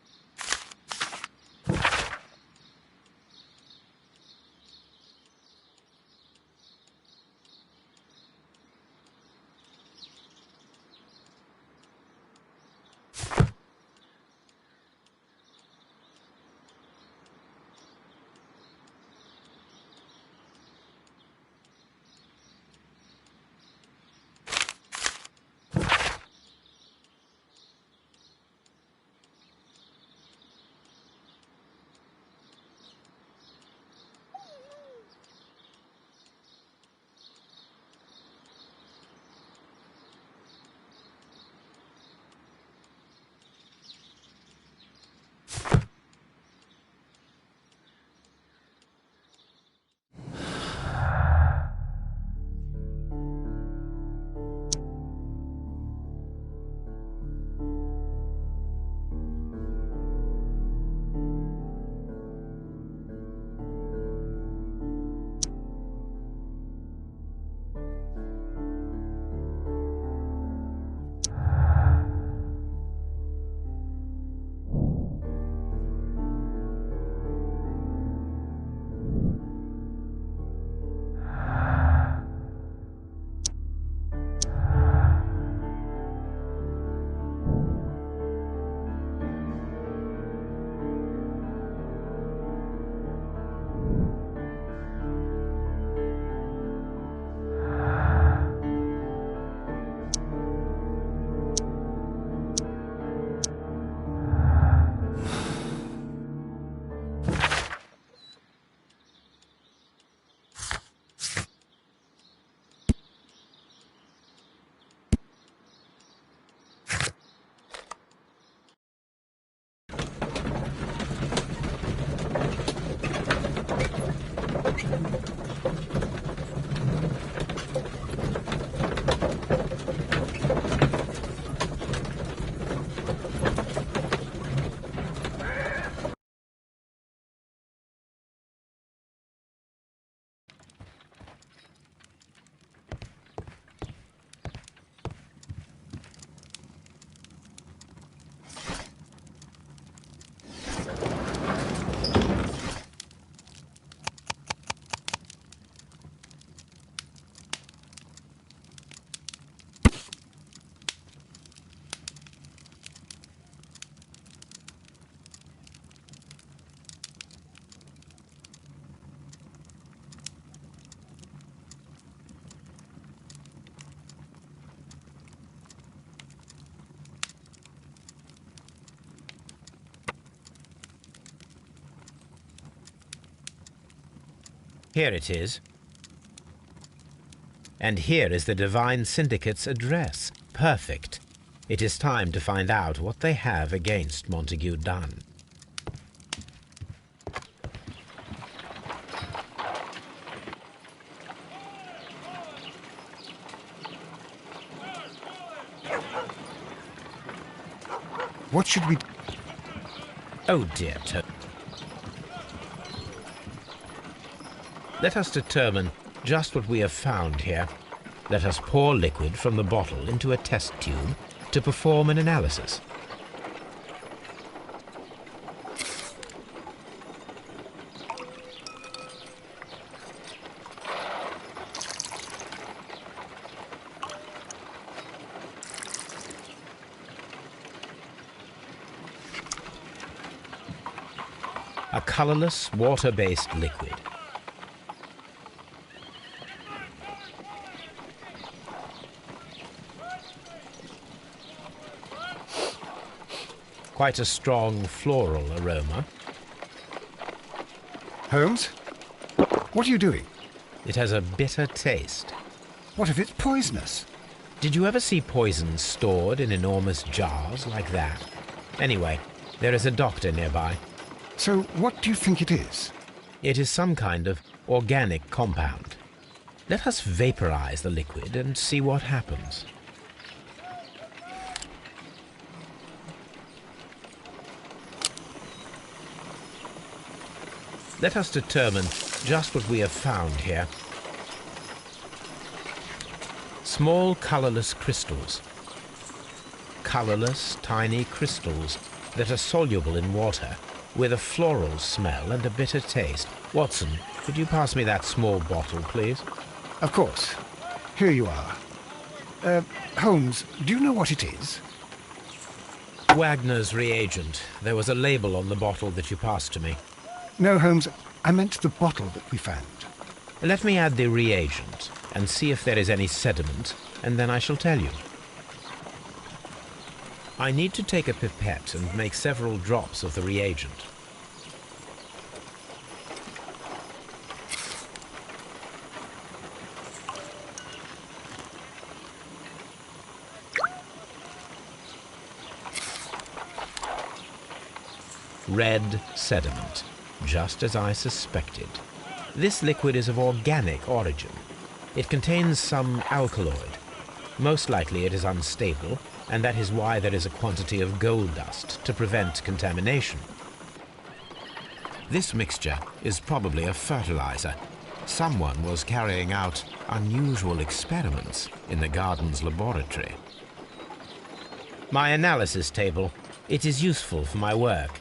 Here it is. And here is the Divine Syndicate's address. Perfect. It is time to find out what they have against Montague Dunn. What should we... Oh dear, Let us determine just what we have found here. Let us pour liquid from the bottle into a test tube to perform an analysis. A colorless, water-based liquid. Quite a strong floral aroma, Holmes? What are you doing? It has a bitter taste. What if it's poisonous? Did you ever see poison stored in enormous jars like that? Anyway, there is a doctor nearby. So what do you think it is? It is some kind of organic compound. Let us vaporize the liquid and see what happens. Let us determine just what we have found here. Small colorless crystals. Colorless, tiny crystals that are soluble in water, with a floral smell and a bitter taste. Watson, could you pass me that small bottle, please? Of course. Here you are. Holmes, do you know what it is? Wagner's reagent. There was a label on the bottle that you passed to me. No, Holmes, I meant the bottle that we found. Let me add the reagent and see if there is any sediment, and then I shall tell you. I need to take a pipette and make several drops of the reagent. Red sediment, just as I suspected. This liquid is of organic origin. It contains some alkaloid. Most likely it is unstable, and that is why there is a quantity of gold dust to prevent contamination. This mixture is probably a fertilizer. Someone was carrying out unusual experiments in the garden's laboratory. My analysis table. It is useful for my work.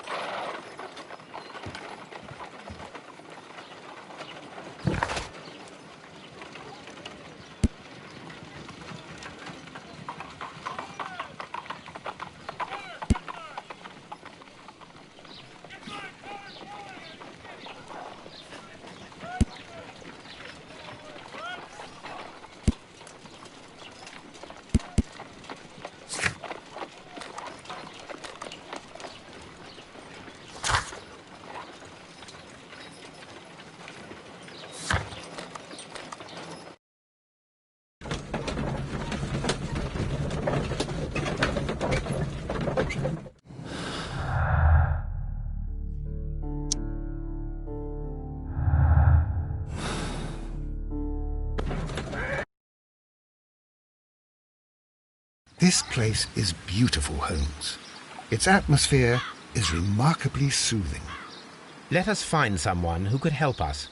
This place is beautiful, Holmes. Its atmosphere is remarkably soothing. Let us find someone who could help us.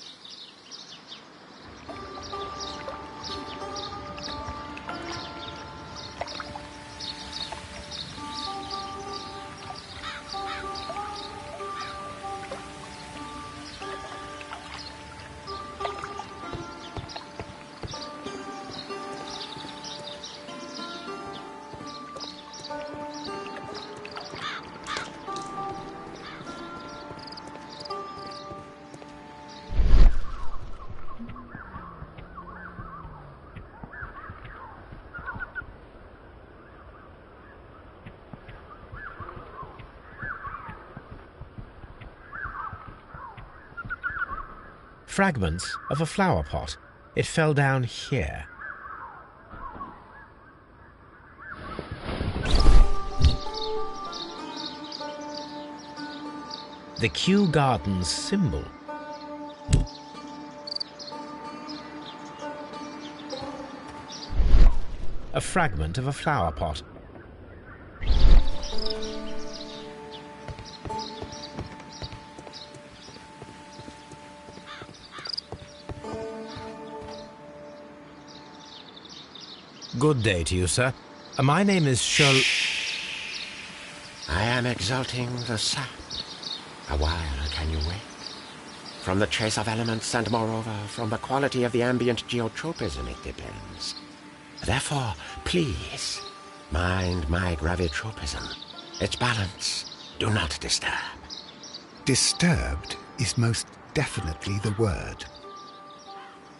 Fragments of a flower pot. It fell down here. The Kew Gardens symbol. A fragment of a flower pot. Good day to you, sir. My name is Sherlock. I am exalting the sap. A while can you wait? From the trace of elements and moreover from the quality of the ambient geotropism it depends. Therefore, please, mind my gravitropism. Its balance. Do not disturb. Disturbed is most definitely the word.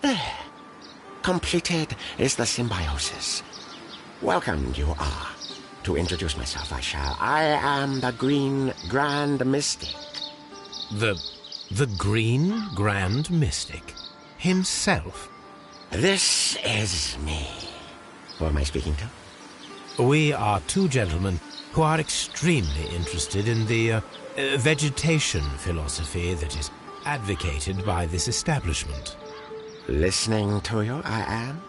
There. Completed is the symbiosis. Welcomed you are. To introduce myself I shall. I am the Green Grand Mystic. The The Green Grand Mystic himself. This is me. Who am I speaking to? We are two gentlemen who are extremely interested in the vegetation philosophy that is advocated by this establishment. Listening to you, I am.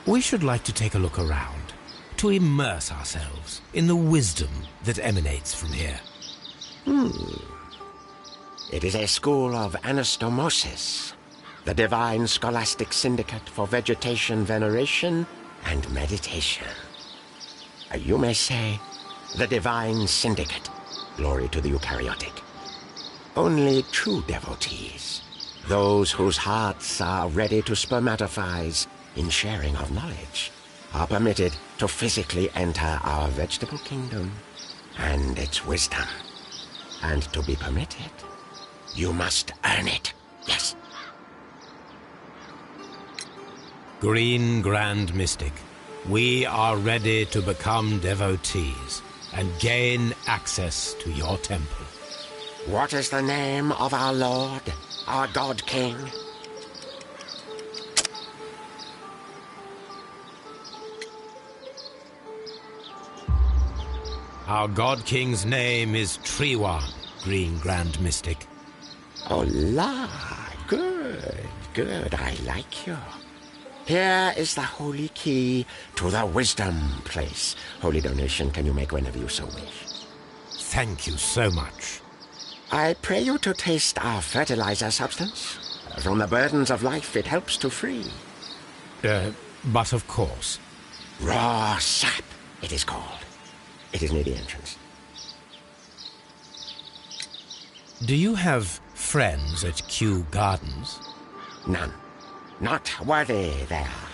We should like to take a look around, to immerse ourselves in the wisdom that emanates from here. It is a school of anastomosis, the divine scholastic syndicate for vegetation veneration and meditation. You may say, the divine syndicate, glory to the eukaryotic. Only true devotees, those whose hearts are ready to spermatophize in sharing of knowledge, are permitted to physically enter our vegetable kingdom and its wisdom. And to be permitted, you must earn it, yes. Green Grand Mystic, we are ready to become devotees and gain access to your temple. What is the name of our Lord, our God King? Our God King's name is Treewan, Green Grand Mystic. Oh, la, good, I like you. Here is the holy key to the wisdom place. Holy donation can you make whenever you so wish. Thank you so much. I pray you to taste our fertilizer substance. From the burdens of life it helps to free. But of course. Raw sap, it is called. It is near the entrance. Do you have friends at Kew Gardens? None. Not worthy they are.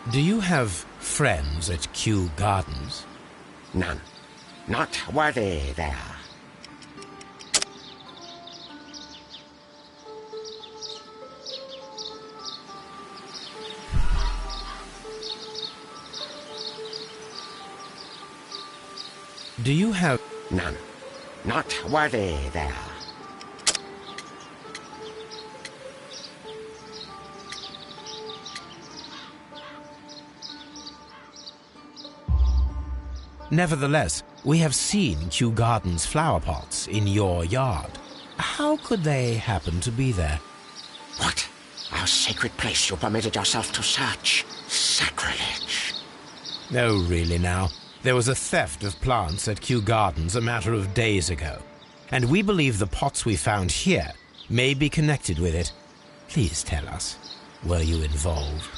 Do you have friends at Kew Gardens? None. Not worthy they are. Do you have... None. Not worthy they are. Nevertheless, we have seen Kew Gardens flower pots in your yard. How could they happen to be there? What? Our sacred place you permitted yourself to search? Sacrilege. No, really now. There was a theft of plants at Kew Gardens a matter of days ago, and we believe the pots we found here may be connected with it. Please tell us, were you involved?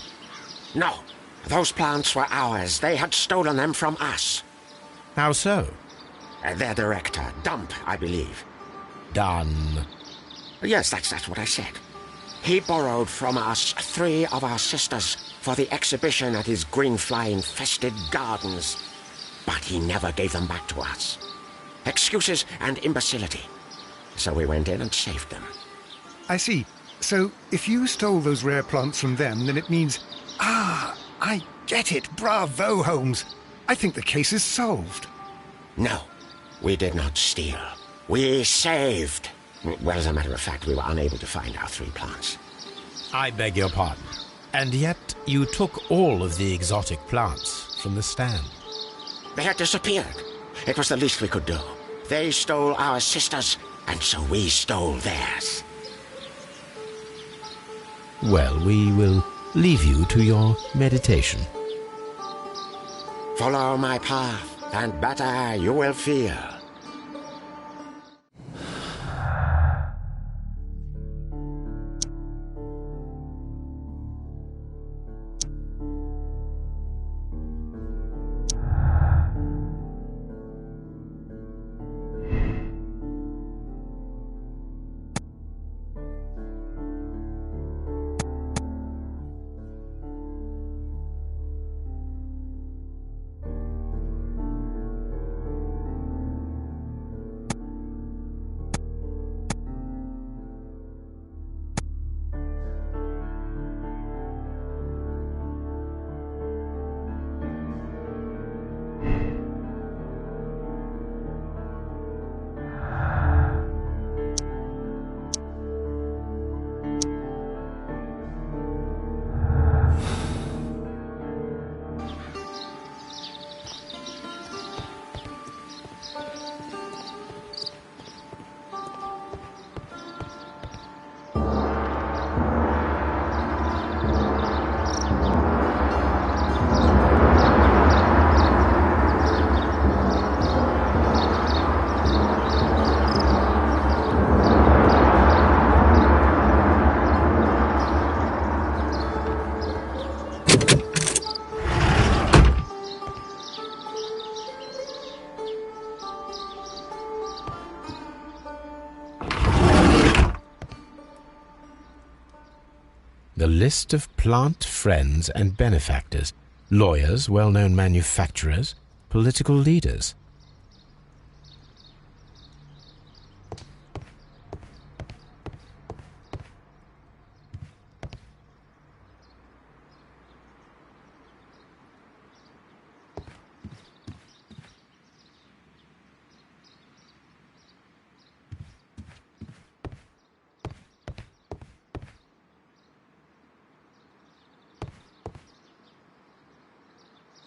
No. Those plants were ours. They had stolen them from us. How so? Their director, Dump, I believe. Done. Yes, that's what I said. He borrowed from us 3 of our sisters for the exhibition at his green-fly-infested gardens. But he never gave them back to us. Excuses and imbecility. So we went in and saved them. I see. So, if you stole those rare plants from them, then it means... Ah, I get it. Bravo, Holmes. I think the case is solved. No, we did not steal. We saved. Well, as a matter of fact, we were unable to find our 3 plants. I beg your pardon. And yet you took all of the exotic plants from the stand. They had disappeared. It was the least we could do. They stole our sisters, and so we stole theirs. Well, we will leave you to your meditation. Follow my path, and better you will feel. The list of plant friends and benefactors, lawyers, well-known manufacturers, political leaders.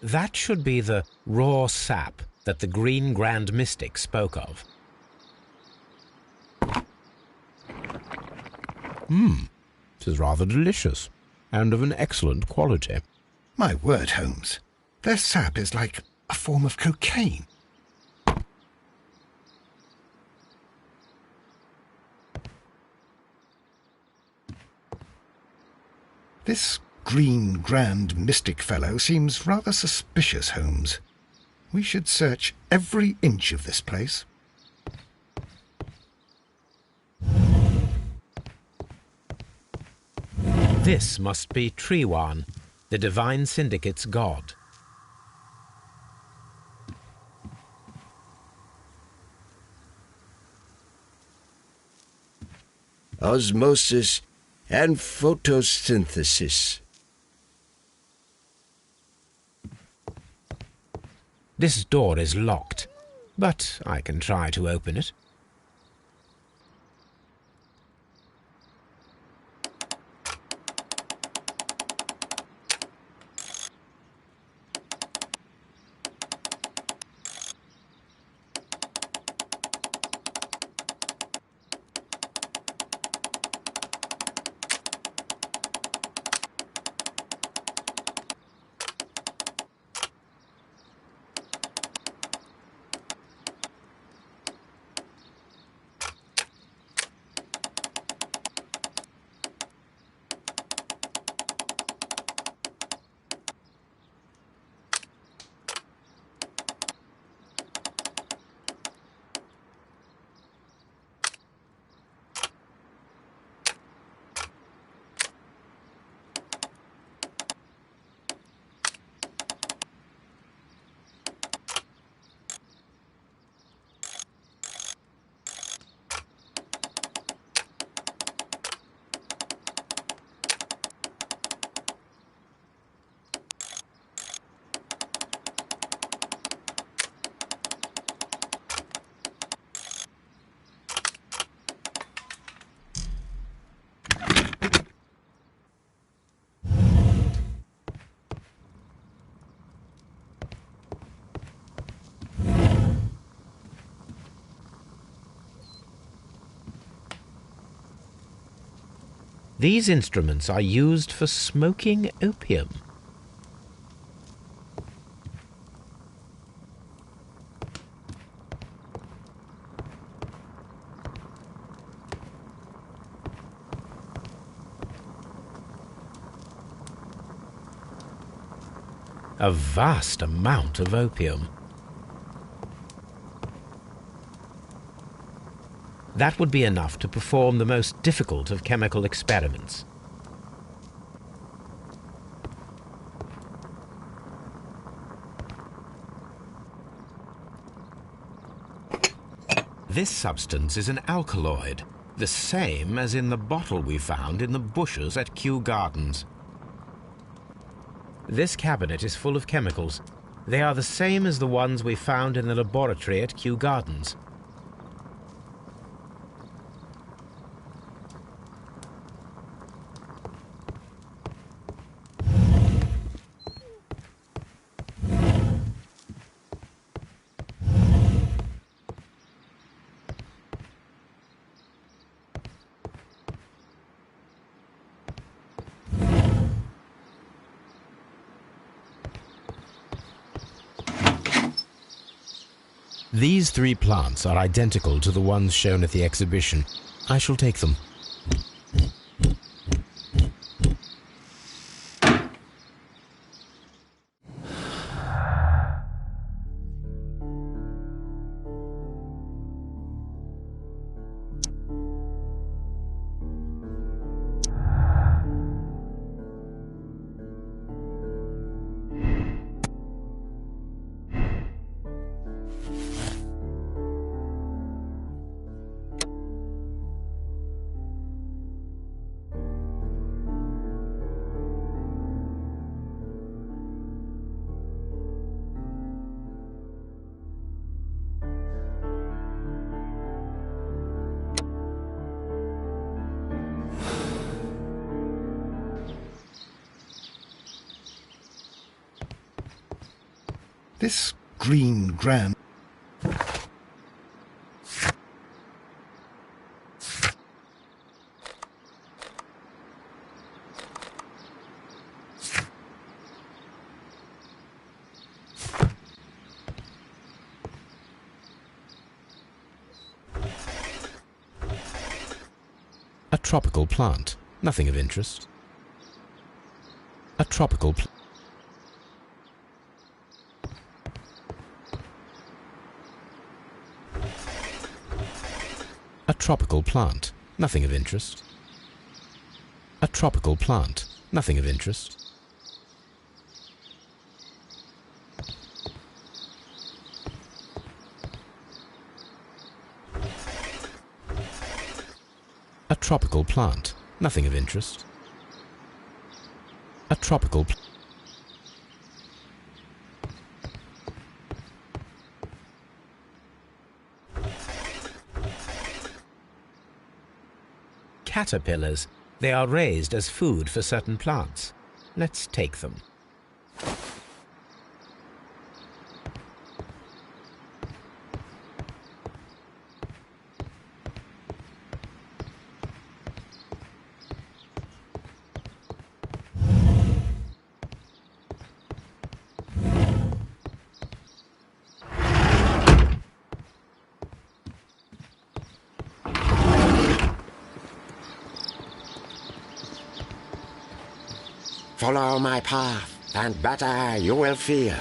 That should be the raw sap that the Green Grand Mystic spoke of. It is rather delicious, and of an excellent quality. My word, Holmes. Their sap is like a form of cocaine. This Green Grand Mystic fellow seems rather suspicious, Holmes. We should search every inch of this place. This must be Trewan, the Divine Syndicate's god. Osmosis and photosynthesis. This door is locked, but I can try to open it. These instruments are used for smoking opium. A vast amount of opium. That would be enough to perform the most difficult of chemical experiments. This substance is an alkaloid, the same as in the bottle we found in the bushes at Kew Gardens. This cabinet is full of chemicals. They are the same as the ones we found in the laboratory at Kew Gardens. These 3 plants are identical to the ones shown at the exhibition. I shall take them. This green gran... A tropical plant. Nothing of interest. A tropical plant. A tropical plant. Nothing of interest. A tropical plant. Nothing of interest. A tropical plant. Nothing of interest. A tropical plant. Caterpillars. They are raised as food for certain plants. Let's take them. Follow my path, and better you will feel.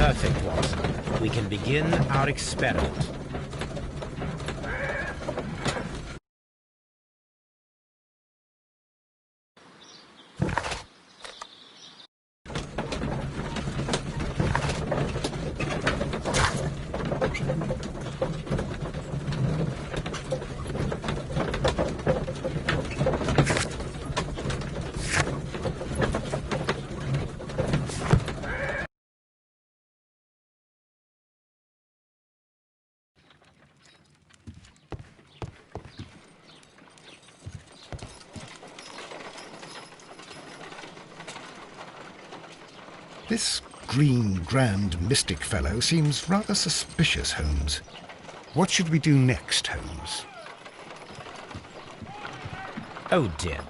Perfect, Watson. We can begin our experiment. This green, grand, mystic fellow seems rather suspicious, Holmes. What should we do next, Holmes? Oh dear.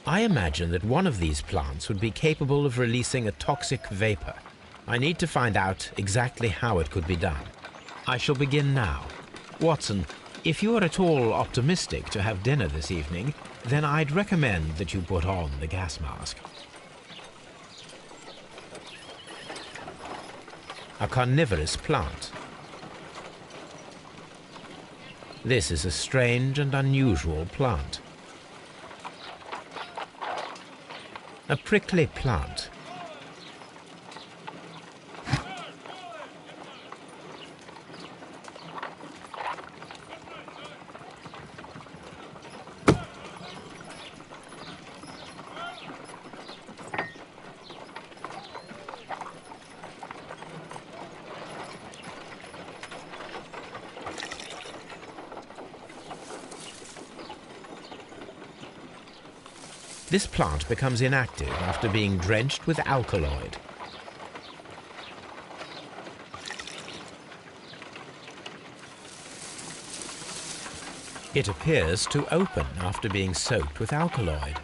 I imagine that one of these plants would be capable of releasing a toxic vapor. I need to find out exactly how it could be done. I shall begin now. Watson, if you are at all optimistic to have dinner this evening, then I'd recommend that you put on the gas mask. A carnivorous plant. This is a strange and unusual plant. A prickly plant. This plant becomes inactive after being drenched with alkaloid. It appears to open after being soaked with alkaloid.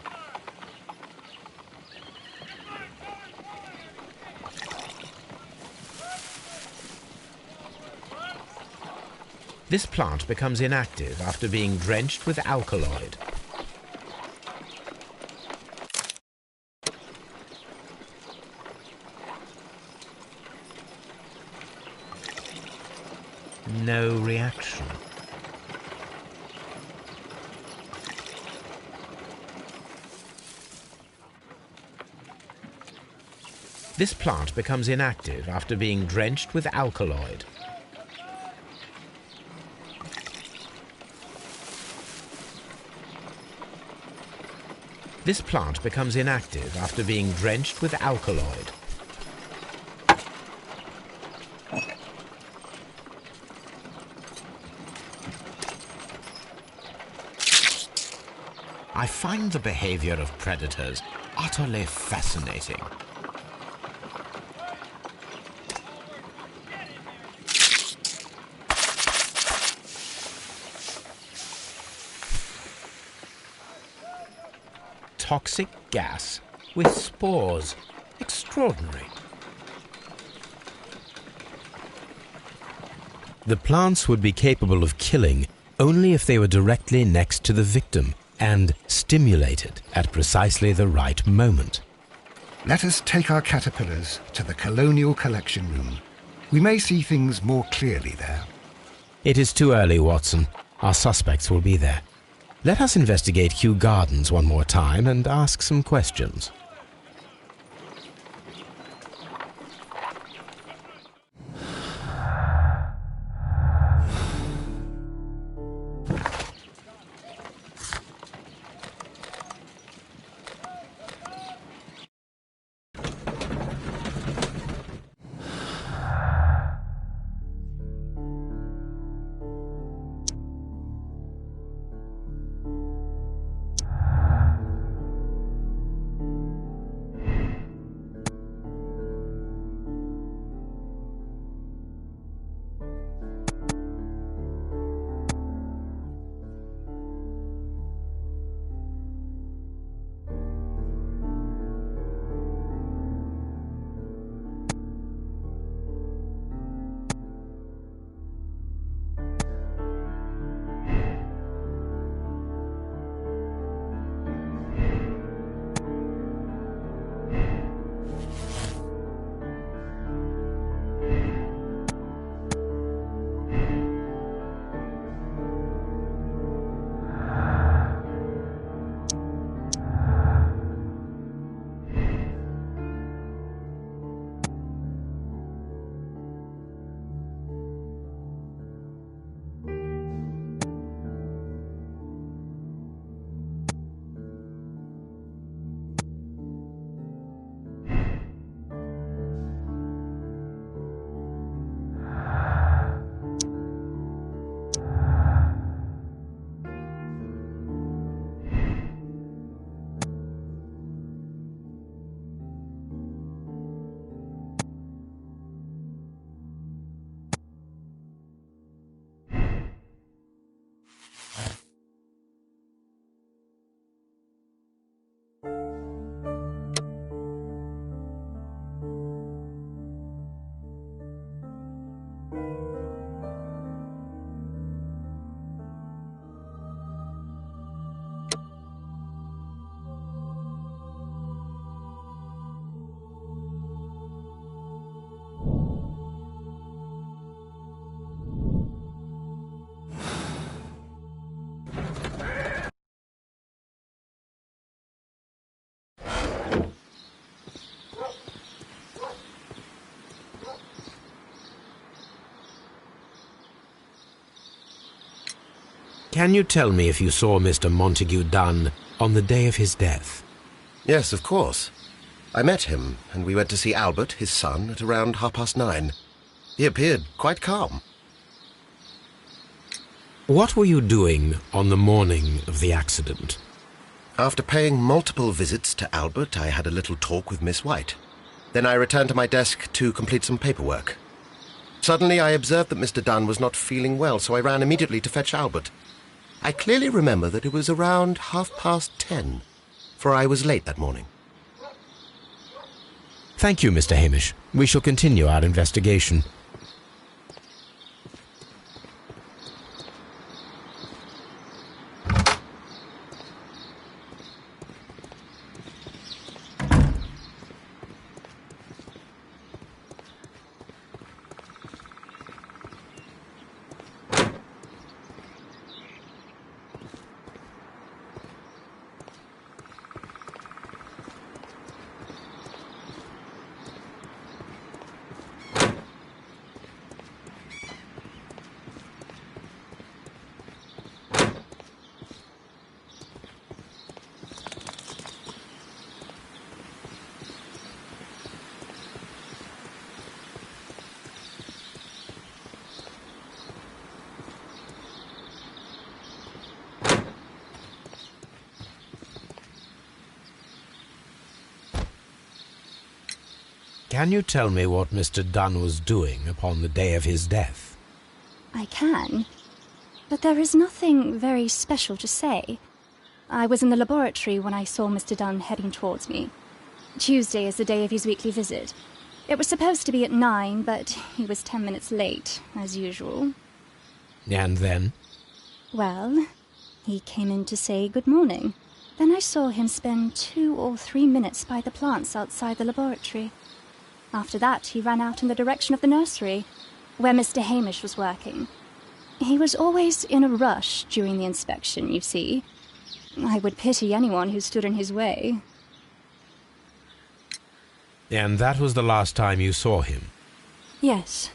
This plant becomes inactive after being drenched with alkaloid. No reaction. This plant becomes inactive after being drenched with alkaloid. This plant becomes inactive after being drenched with alkaloid. I find the behavior of predators utterly fascinating. Toxic gas with spores. Extraordinary. The plants would be capable of killing only if they were directly next to the victim and stimulated at precisely the right moment. Let us take our caterpillars to the Colonial Collection Room. We may see things more clearly there. It is too early, Watson. Our suspects will be there. Let us investigate Kew Gardens one more time and ask some questions. Can you tell me if you saw Mr. Montague Dunn on the day of his death? Yes, of course. I met him, and we went to see Albert, his son, at around 9:30. He appeared quite calm. What were you doing on the morning of the accident? After paying multiple visits to Albert, I had a little talk with Miss White. Then I returned to my desk to complete some paperwork. Suddenly I observed that Mr. Dunn was not feeling well, so I ran immediately to fetch Albert. I clearly remember that it was around 10:30, for I was late that morning. Thank you, Mr. Hamish. We shall continue our investigation. Can you tell me what Mr. Dunn was doing upon the day of his death? I can, but there is nothing very special to say. I was in the laboratory when I saw Mr. Dunn heading towards me. Tuesday is the day of his weekly visit. It was supposed to be at 9, but he was 10 minutes late, as usual. And then? Well, he came in to say good morning. Then I saw him spend 2 or 3 minutes by the plants outside the laboratory. After that, he ran out in the direction of the nursery, where Mr. Hamish was working. He was always in a rush during the inspection, you see. I would pity anyone who stood in his way. And that was the last time you saw him? Yes.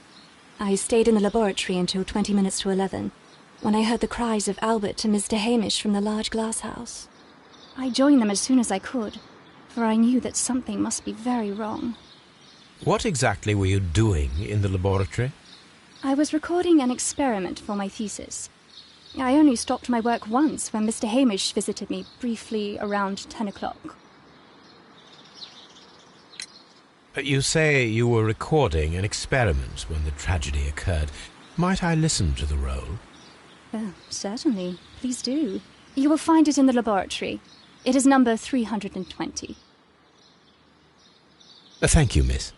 I stayed in the laboratory until 20 minutes to 11, when I heard the cries of Albert and Mr. Hamish from the large glass house. I joined them as soon as I could, for I knew that something must be very wrong. What exactly were you doing in the laboratory? I was recording an experiment for my thesis. I only stopped my work once when Mr. Hamish visited me briefly around 10 o'clock. You say you were recording an experiment when the tragedy occurred. Might I listen to the roll? Certainly. Please do. You will find it in the laboratory. It is number 320. Thank you, miss.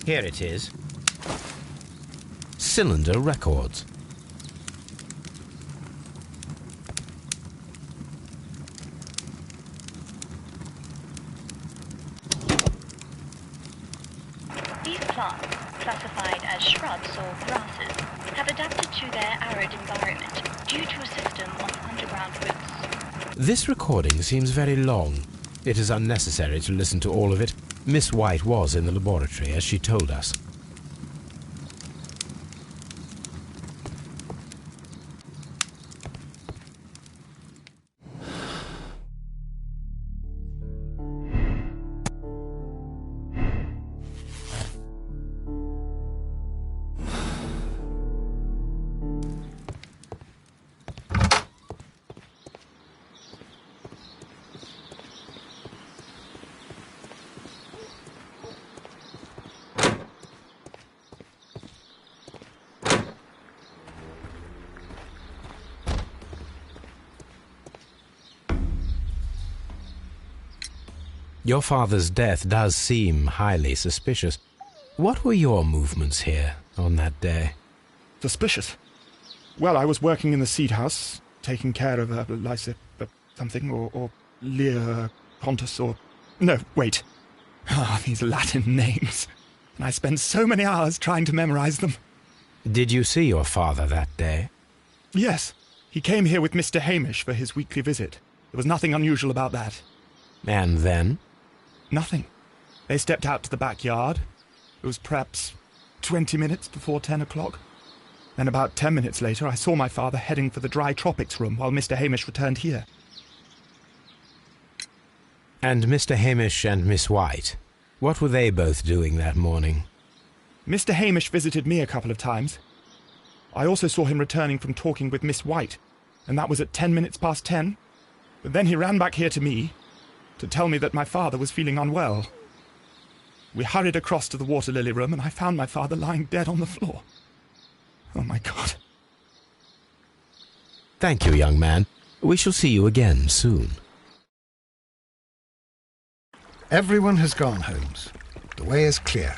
Here it is. Cylinder Records. These plants, classified as shrubs or grasses, have adapted to their arid environment due to a system of underground roots. This recording seems very long. It is unnecessary to listen to all of it. Miss White was in the laboratory, as she told us. Your father's death does seem highly suspicious. What were your movements here on that day? Suspicious? Well, I was working in the seed house, taking care of something, or Lear Pontus, or... No, wait. These Latin names. And I spent so many hours trying to memorize them. Did you see your father that day? Yes. He came here with Mr. Hamish for his weekly visit. There was nothing unusual about that. And then? Nothing. They stepped out to the backyard. It was perhaps 20 minutes before 10 o'clock. Then about 10 minutes later, I saw my father heading for the dry tropics room while Mr. Hamish returned here. And Mr. Hamish and Miss White, what were they both doing that morning? Mr. Hamish visited me a couple of times. I also saw him returning from talking with Miss White, and that was at 10 minutes past 10. But then he ran back here to me to tell me that my father was feeling unwell. We hurried across to the water lily room, and I found my father lying dead on the floor. Oh, my God. Thank you, young man. We shall see you again soon. Everyone has gone, Holmes. The way is clear.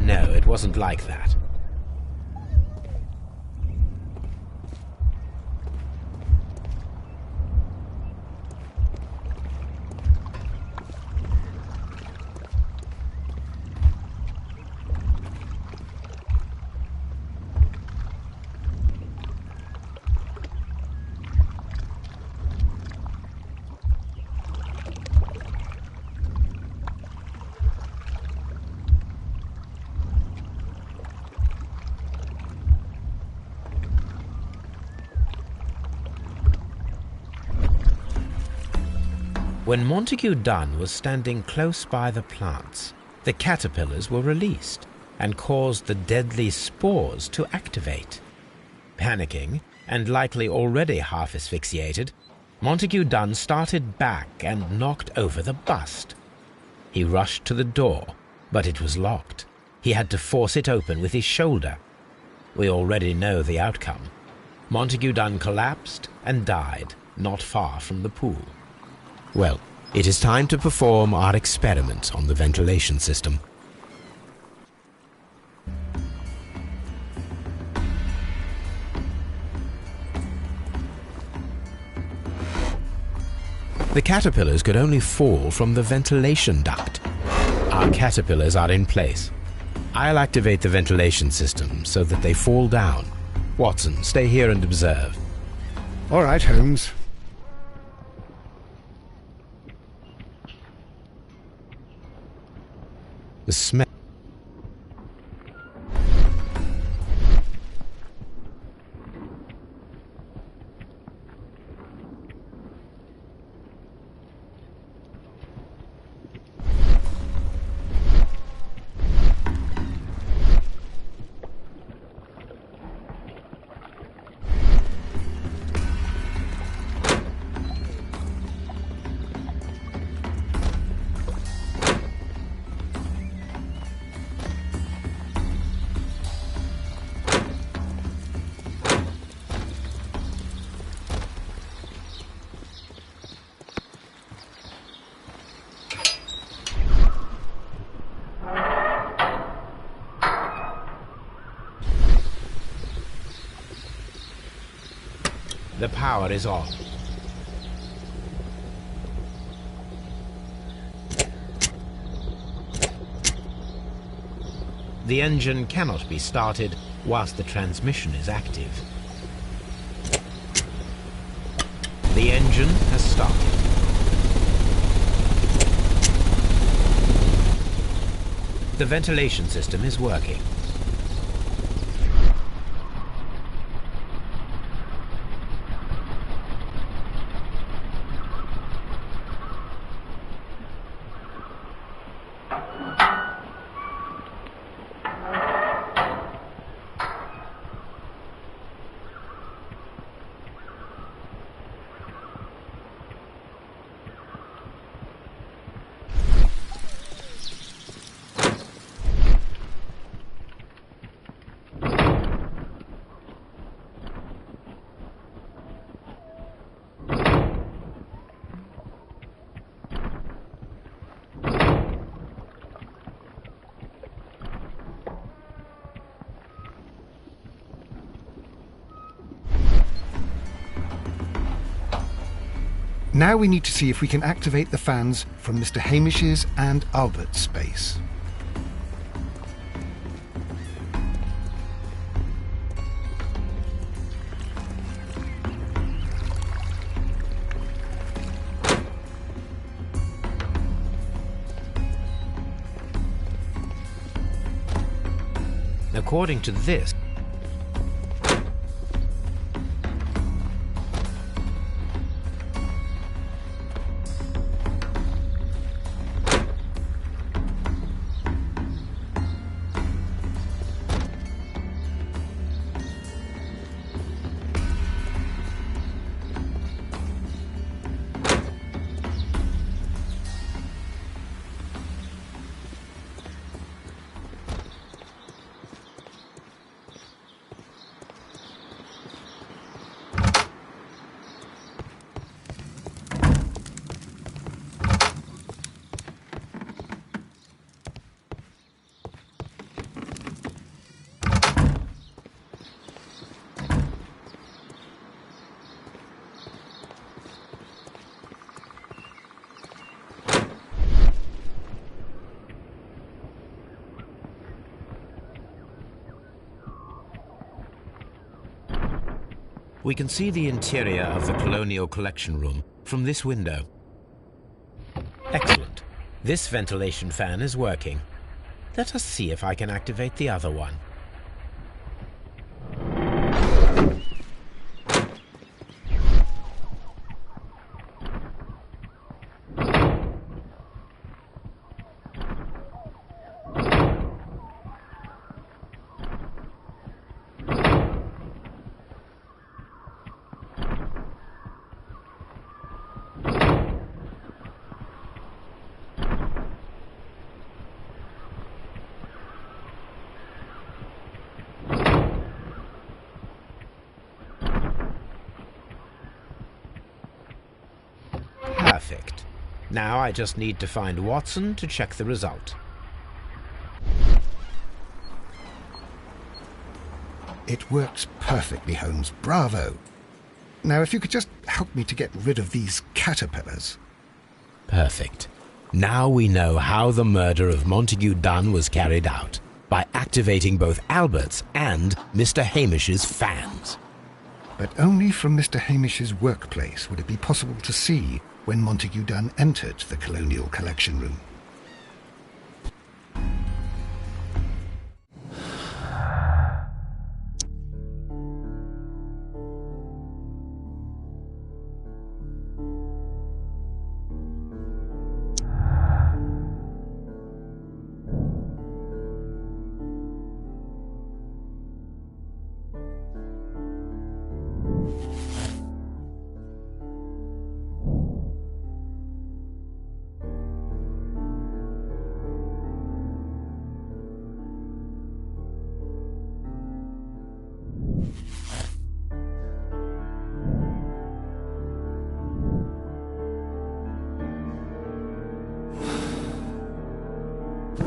No, it wasn't like that. When Montague Dunn was standing close by the plants, the caterpillars were released and caused the deadly spores to activate. Panicking, and likely already half asphyxiated, Montague Dunn started back and knocked over the bust. He rushed to the door, but it was locked. He had to force it open with his shoulder. We already know the outcome. Montague Dunn collapsed and died not far from the pool. Well, it is time to perform our experiment on the ventilation system. The caterpillars could only fall from the ventilation duct. Our caterpillars are in place. I'll activate the ventilation system so that they fall down. Watson, stay here and observe. All right, Holmes. The smell. The power is off. The engine cannot be started whilst the transmission is active. The engine has started. The ventilation system is working. Now we need to see if we can activate the fans from Mr. Hamish's and Albert's space. According to this, we can see the interior of the Colonial Collection Room from this window. Excellent. This ventilation fan is working. Let us see if I can activate the other one. Perfect. Now I just need to find Watson to check the result. It works perfectly, Holmes. Bravo. Now, if you could just help me to get rid of these caterpillars. Perfect. Now we know how the murder of Montague Dunn was carried out, by activating both Albert's and Mr. Hamish's fans. But only from Mr. Hamish's workplace would it be possible to see when Montague Dunn entered the Colonial Collection Room.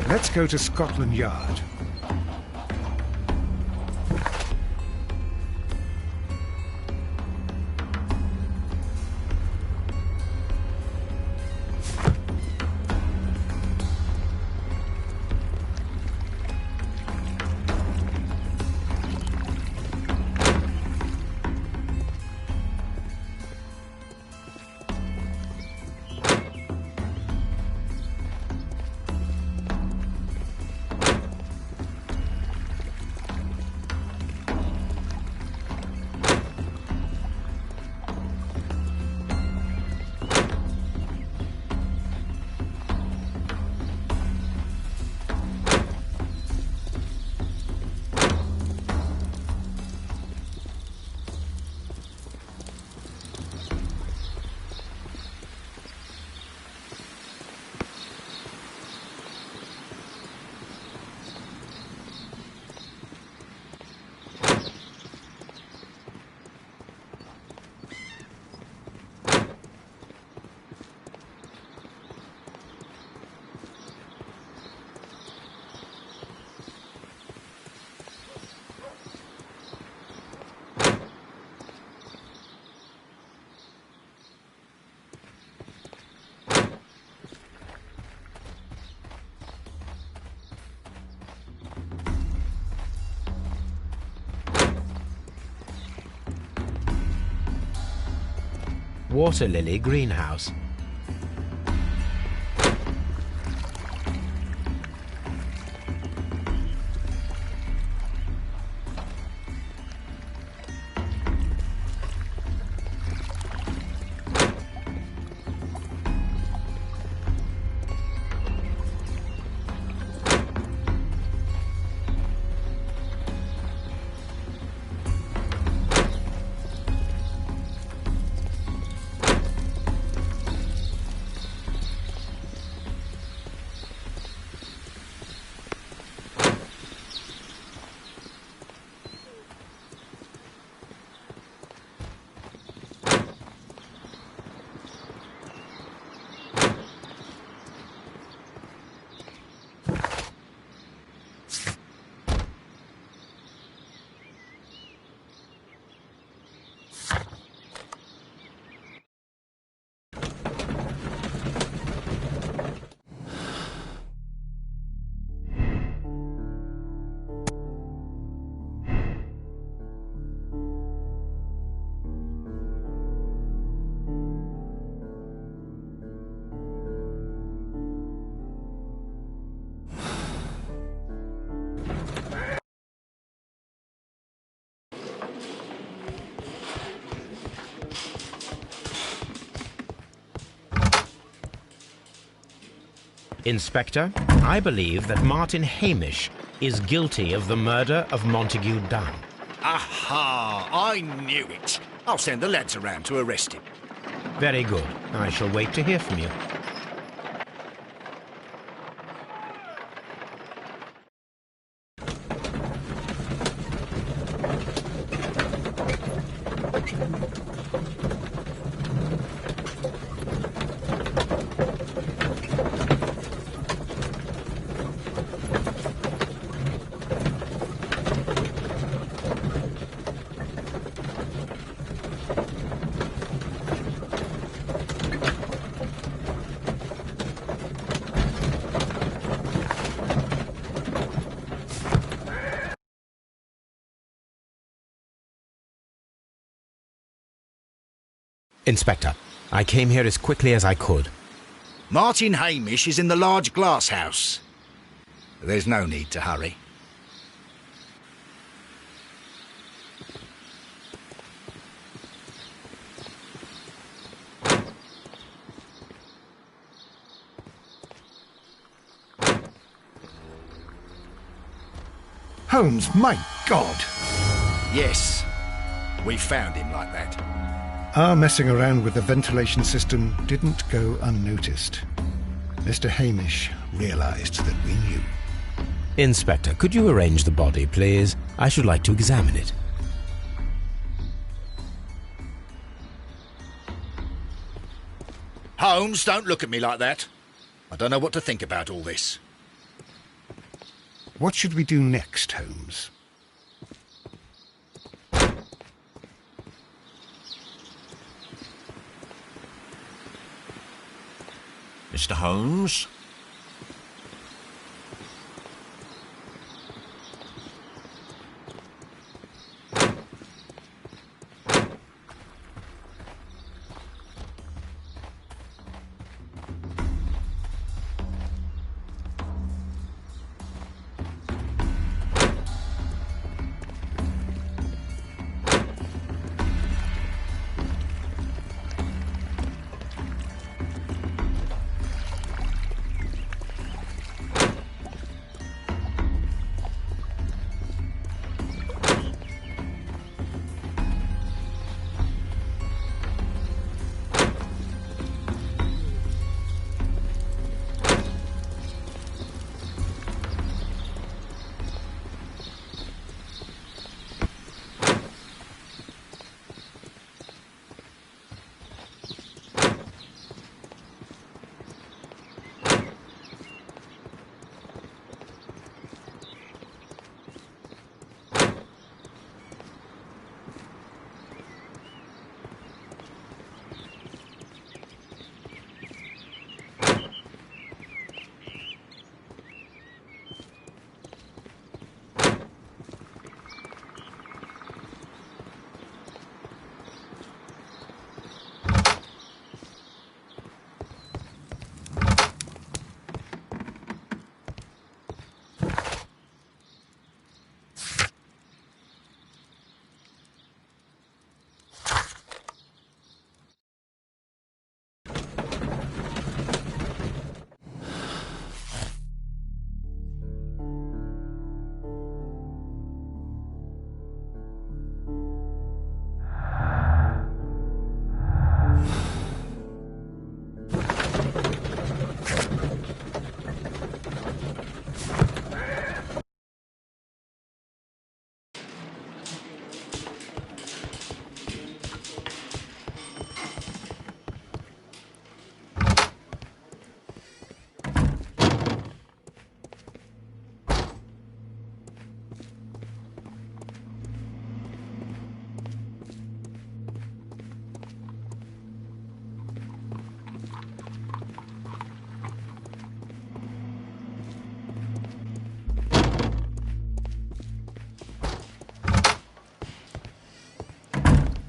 Let's go to Scotland Yard. Water lily greenhouse. Inspector, I believe that Martin Hamish is guilty of the murder of Montague Dunn. Aha! I knew it. I'll send the lads around to arrest him. Very good. I shall wait to hear from you. Inspector, I came here as quickly as I could. Martin Hamish is in the large glass house. There's no need to hurry. Holmes, my God! Yes, we found him like that. Our messing around with the ventilation system didn't go unnoticed. Mr. Hamish realized that we knew. Inspector, could you arrange the body, please? I should like to examine it. Holmes, don't look at me like that. I don't know what to think about all this. What should we do next, Holmes? Mr. Holmes?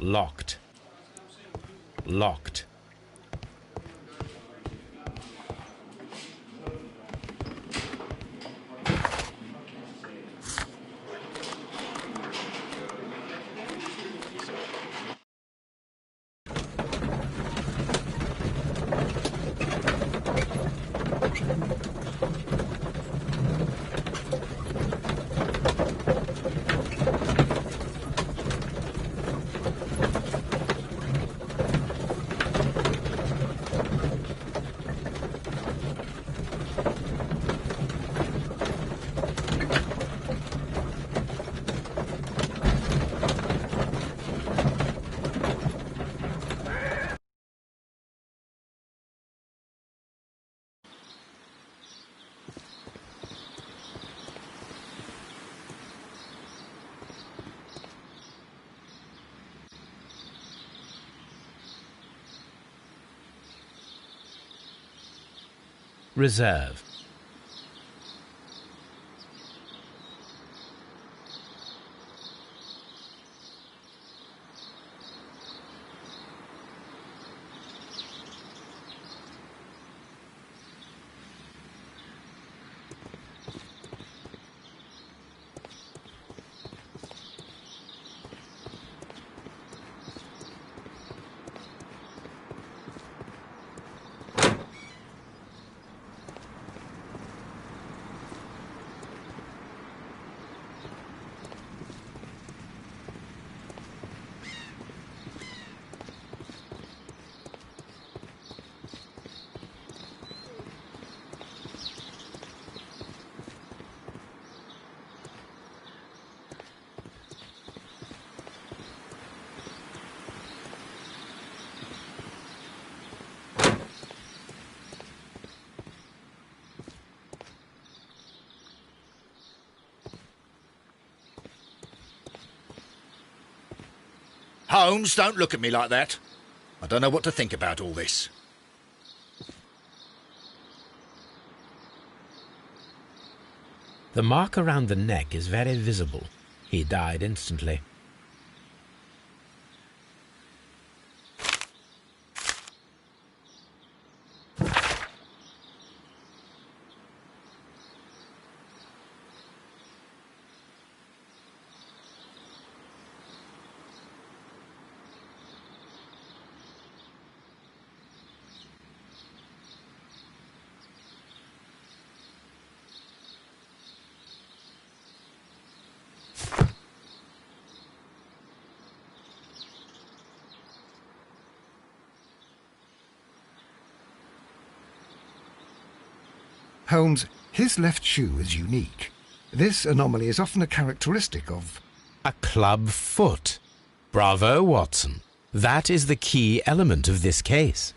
Locked. Locked. Reserve. Holmes, don't look at me like that. I don't know what to think about all this. The mark around the neck is very visible. He died instantly. Holmes, his left shoe is unique. This anomaly is often a characteristic of... A club foot. Bravo, Watson. That is the key element of this case.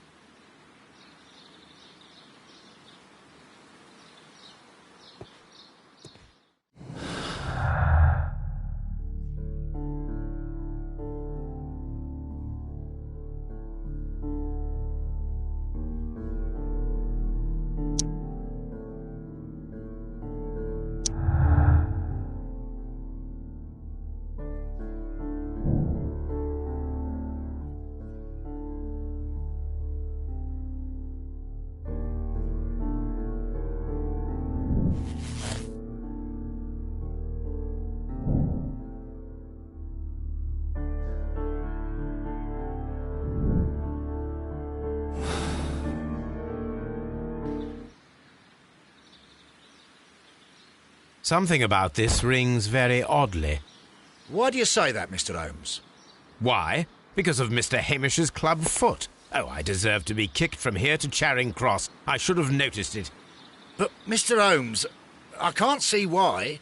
Something about this rings very oddly. Why do you say that, Mr. Holmes? Why? Because of Mr. Hamish's club foot. Oh, I deserve to be kicked from here to Charing Cross. I should have noticed it. But, Mr. Holmes, I can't see why.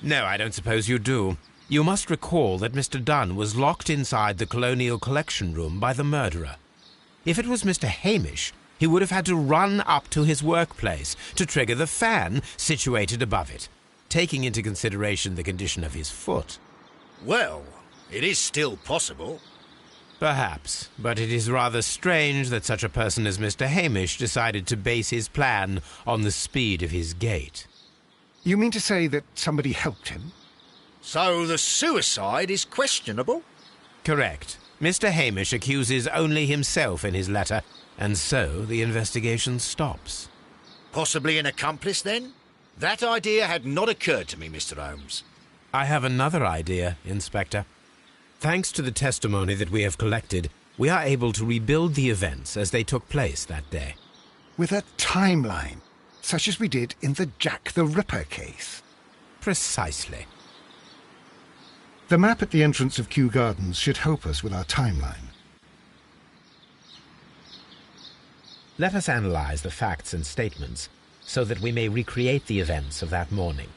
No, I don't suppose you do. You must recall that Mr. Dunn was locked inside the Colonial Collection Room by the murderer. If it was Mr. Hamish, he would have had to run up to his workplace to trigger the fan situated above it, taking into consideration the condition of his foot. Well, it is still possible. Perhaps, but it is rather strange that such a person as Mr. Hamish decided to base his plan on the speed of his gait. You mean to say that somebody helped him? So the suicide is questionable? Correct. Mr. Hamish accuses only himself in his letter, and so the investigation stops. Possibly an accomplice, then? That idea had not occurred to me, Mr. Holmes. I have another idea, Inspector. Thanks to the testimony that we have collected, we are able to rebuild the events as they took place that day. With a timeline, such as we did in the Jack the Ripper case. Precisely. The map at the entrance of Kew Gardens should help us with our timeline. Let us analyze the facts and statements so that we may recreate the events of that morning.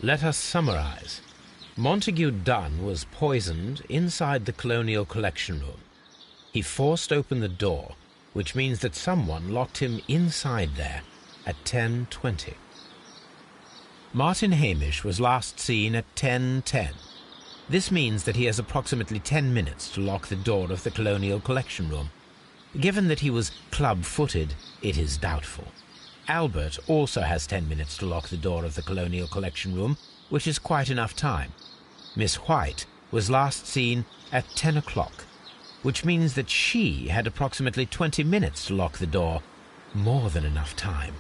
Let us summarize. Montague Dunn was poisoned inside the Colonial Collection Room. He forced open the door, which means that someone locked him inside there at 10:20. Martin Hamish was last seen at 10:10. This means that he has approximately 10 minutes to lock the door of the Colonial Collection Room. Given that he was club-footed, it is doubtful. Albert also has 10 minutes to lock the door of the Colonial Collection Room, which is quite enough time. Miss White was last seen at 10 o'clock, which means that she had approximately 20 minutes to lock the door. More than enough time.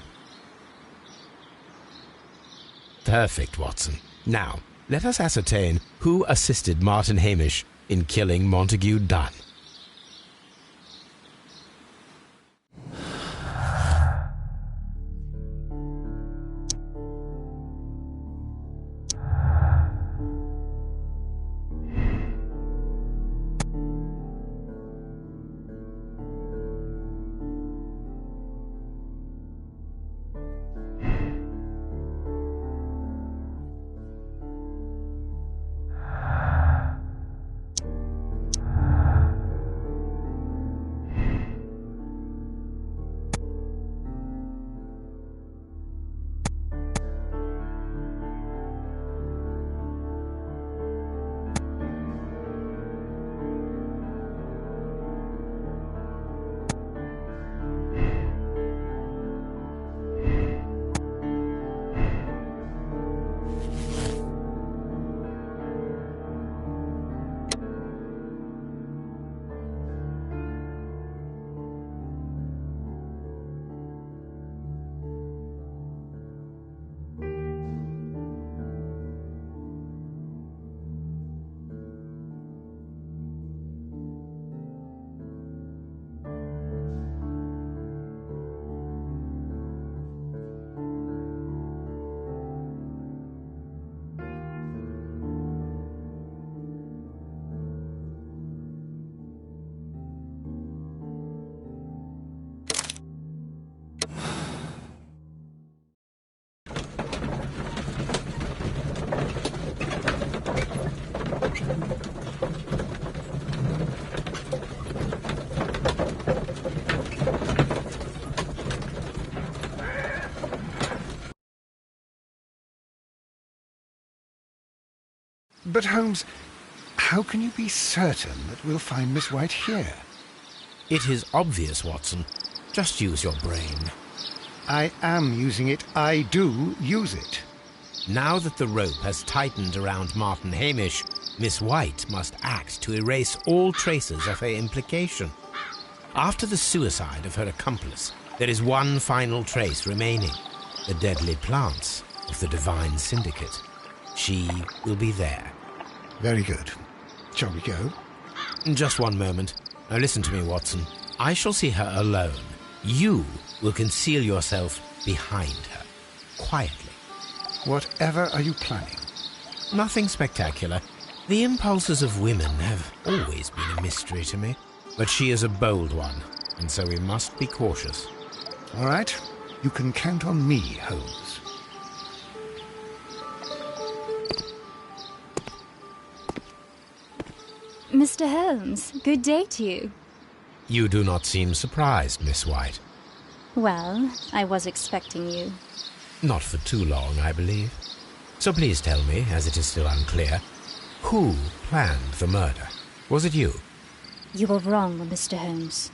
Perfect, Watson. Now, let us ascertain who assisted Martin Hamish in killing Montague Dunn. But, Holmes, how can you be certain that we'll find Miss White here? It is obvious, Watson. Just use your brain. I am using it. I do use it. Now that the rope has tightened around Martin Hamish, Miss White must act to erase all traces of her implication. After the suicide of her accomplice, there is one final trace remaining, the deadly plants of the Divine Syndicate. She will be there. Very good. Shall we go? Just one moment. Now listen to me, Watson. I shall see her alone. You will conceal yourself behind her, quietly. Whatever are you planning? Nothing spectacular. The impulses of women have always been a mystery to me. But she is a bold one, and so we must be cautious. All right. You can count on me, Holmes. Mr. Holmes, good day to you. You do not seem surprised, Miss White. Well, I was expecting you. Not for too long, I believe. So please tell me, as it is still unclear, who planned the murder? Was it you? You were wrong, Mr. Holmes.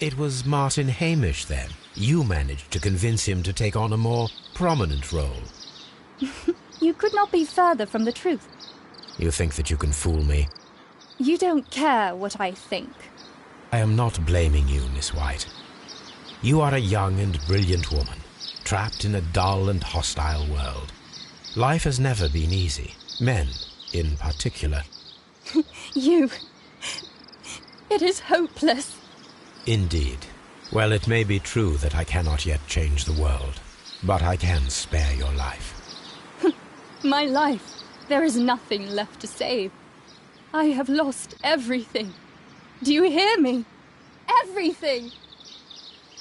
It was Martin Hamish, then. You managed to convince him to take on a more prominent role. You could not be further from the truth. You think that you can fool me? You don't care what I think. I am not blaming you, Miss White. You are a young and brilliant woman, trapped in a dull and hostile world. Life has never been easy, men in particular. You... It is hopeless. Indeed. Well, it may be true that I cannot yet change the world, but I can spare your life. My life? There is nothing left to save. I have lost everything. Do you hear me? Everything!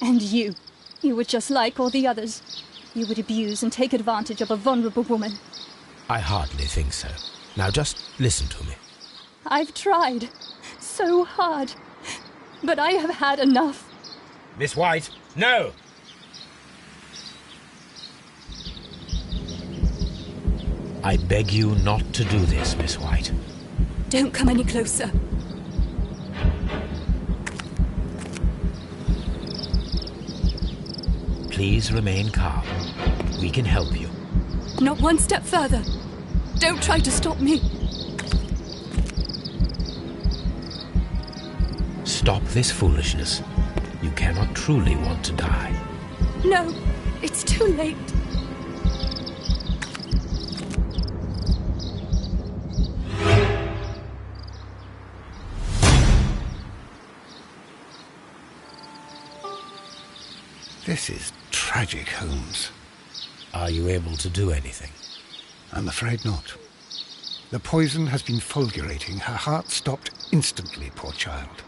And you were just like all the others. You would abuse and take advantage of a vulnerable woman. I hardly think so. Now just listen to me. I've tried so hard, but I have had enough. Miss White, no! I beg you not to do this, Miss White. Don't come any closer. Please remain calm. We can help you. Not one step further. Don't try to stop me. Stop this foolishness. You cannot truly want to die. No, it's too late. This is tragic, Holmes. Are you able to do anything? I'm afraid not. The poison has been fulgurating. Her heart stopped instantly, poor child.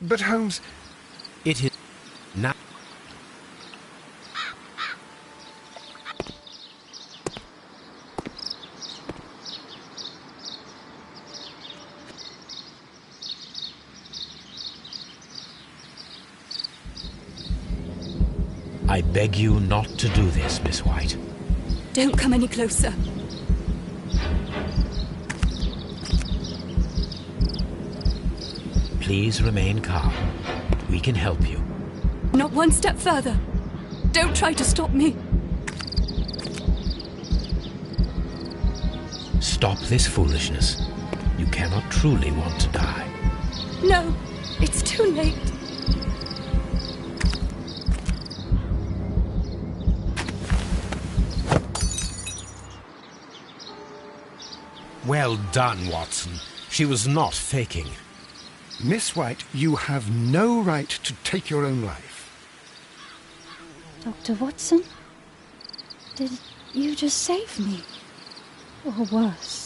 But Holmes... It is now. I beg you not to do this, Miss White. Don't come any closer. Please remain calm. We can help you. Not one step further. Don't try to stop me. Stop this foolishness. You cannot truly want to die. No, it's too late. Well done, Watson. She was not faking. Miss White, you have no right to take your own life. Dr. Watson? Did you just save me? Or worse?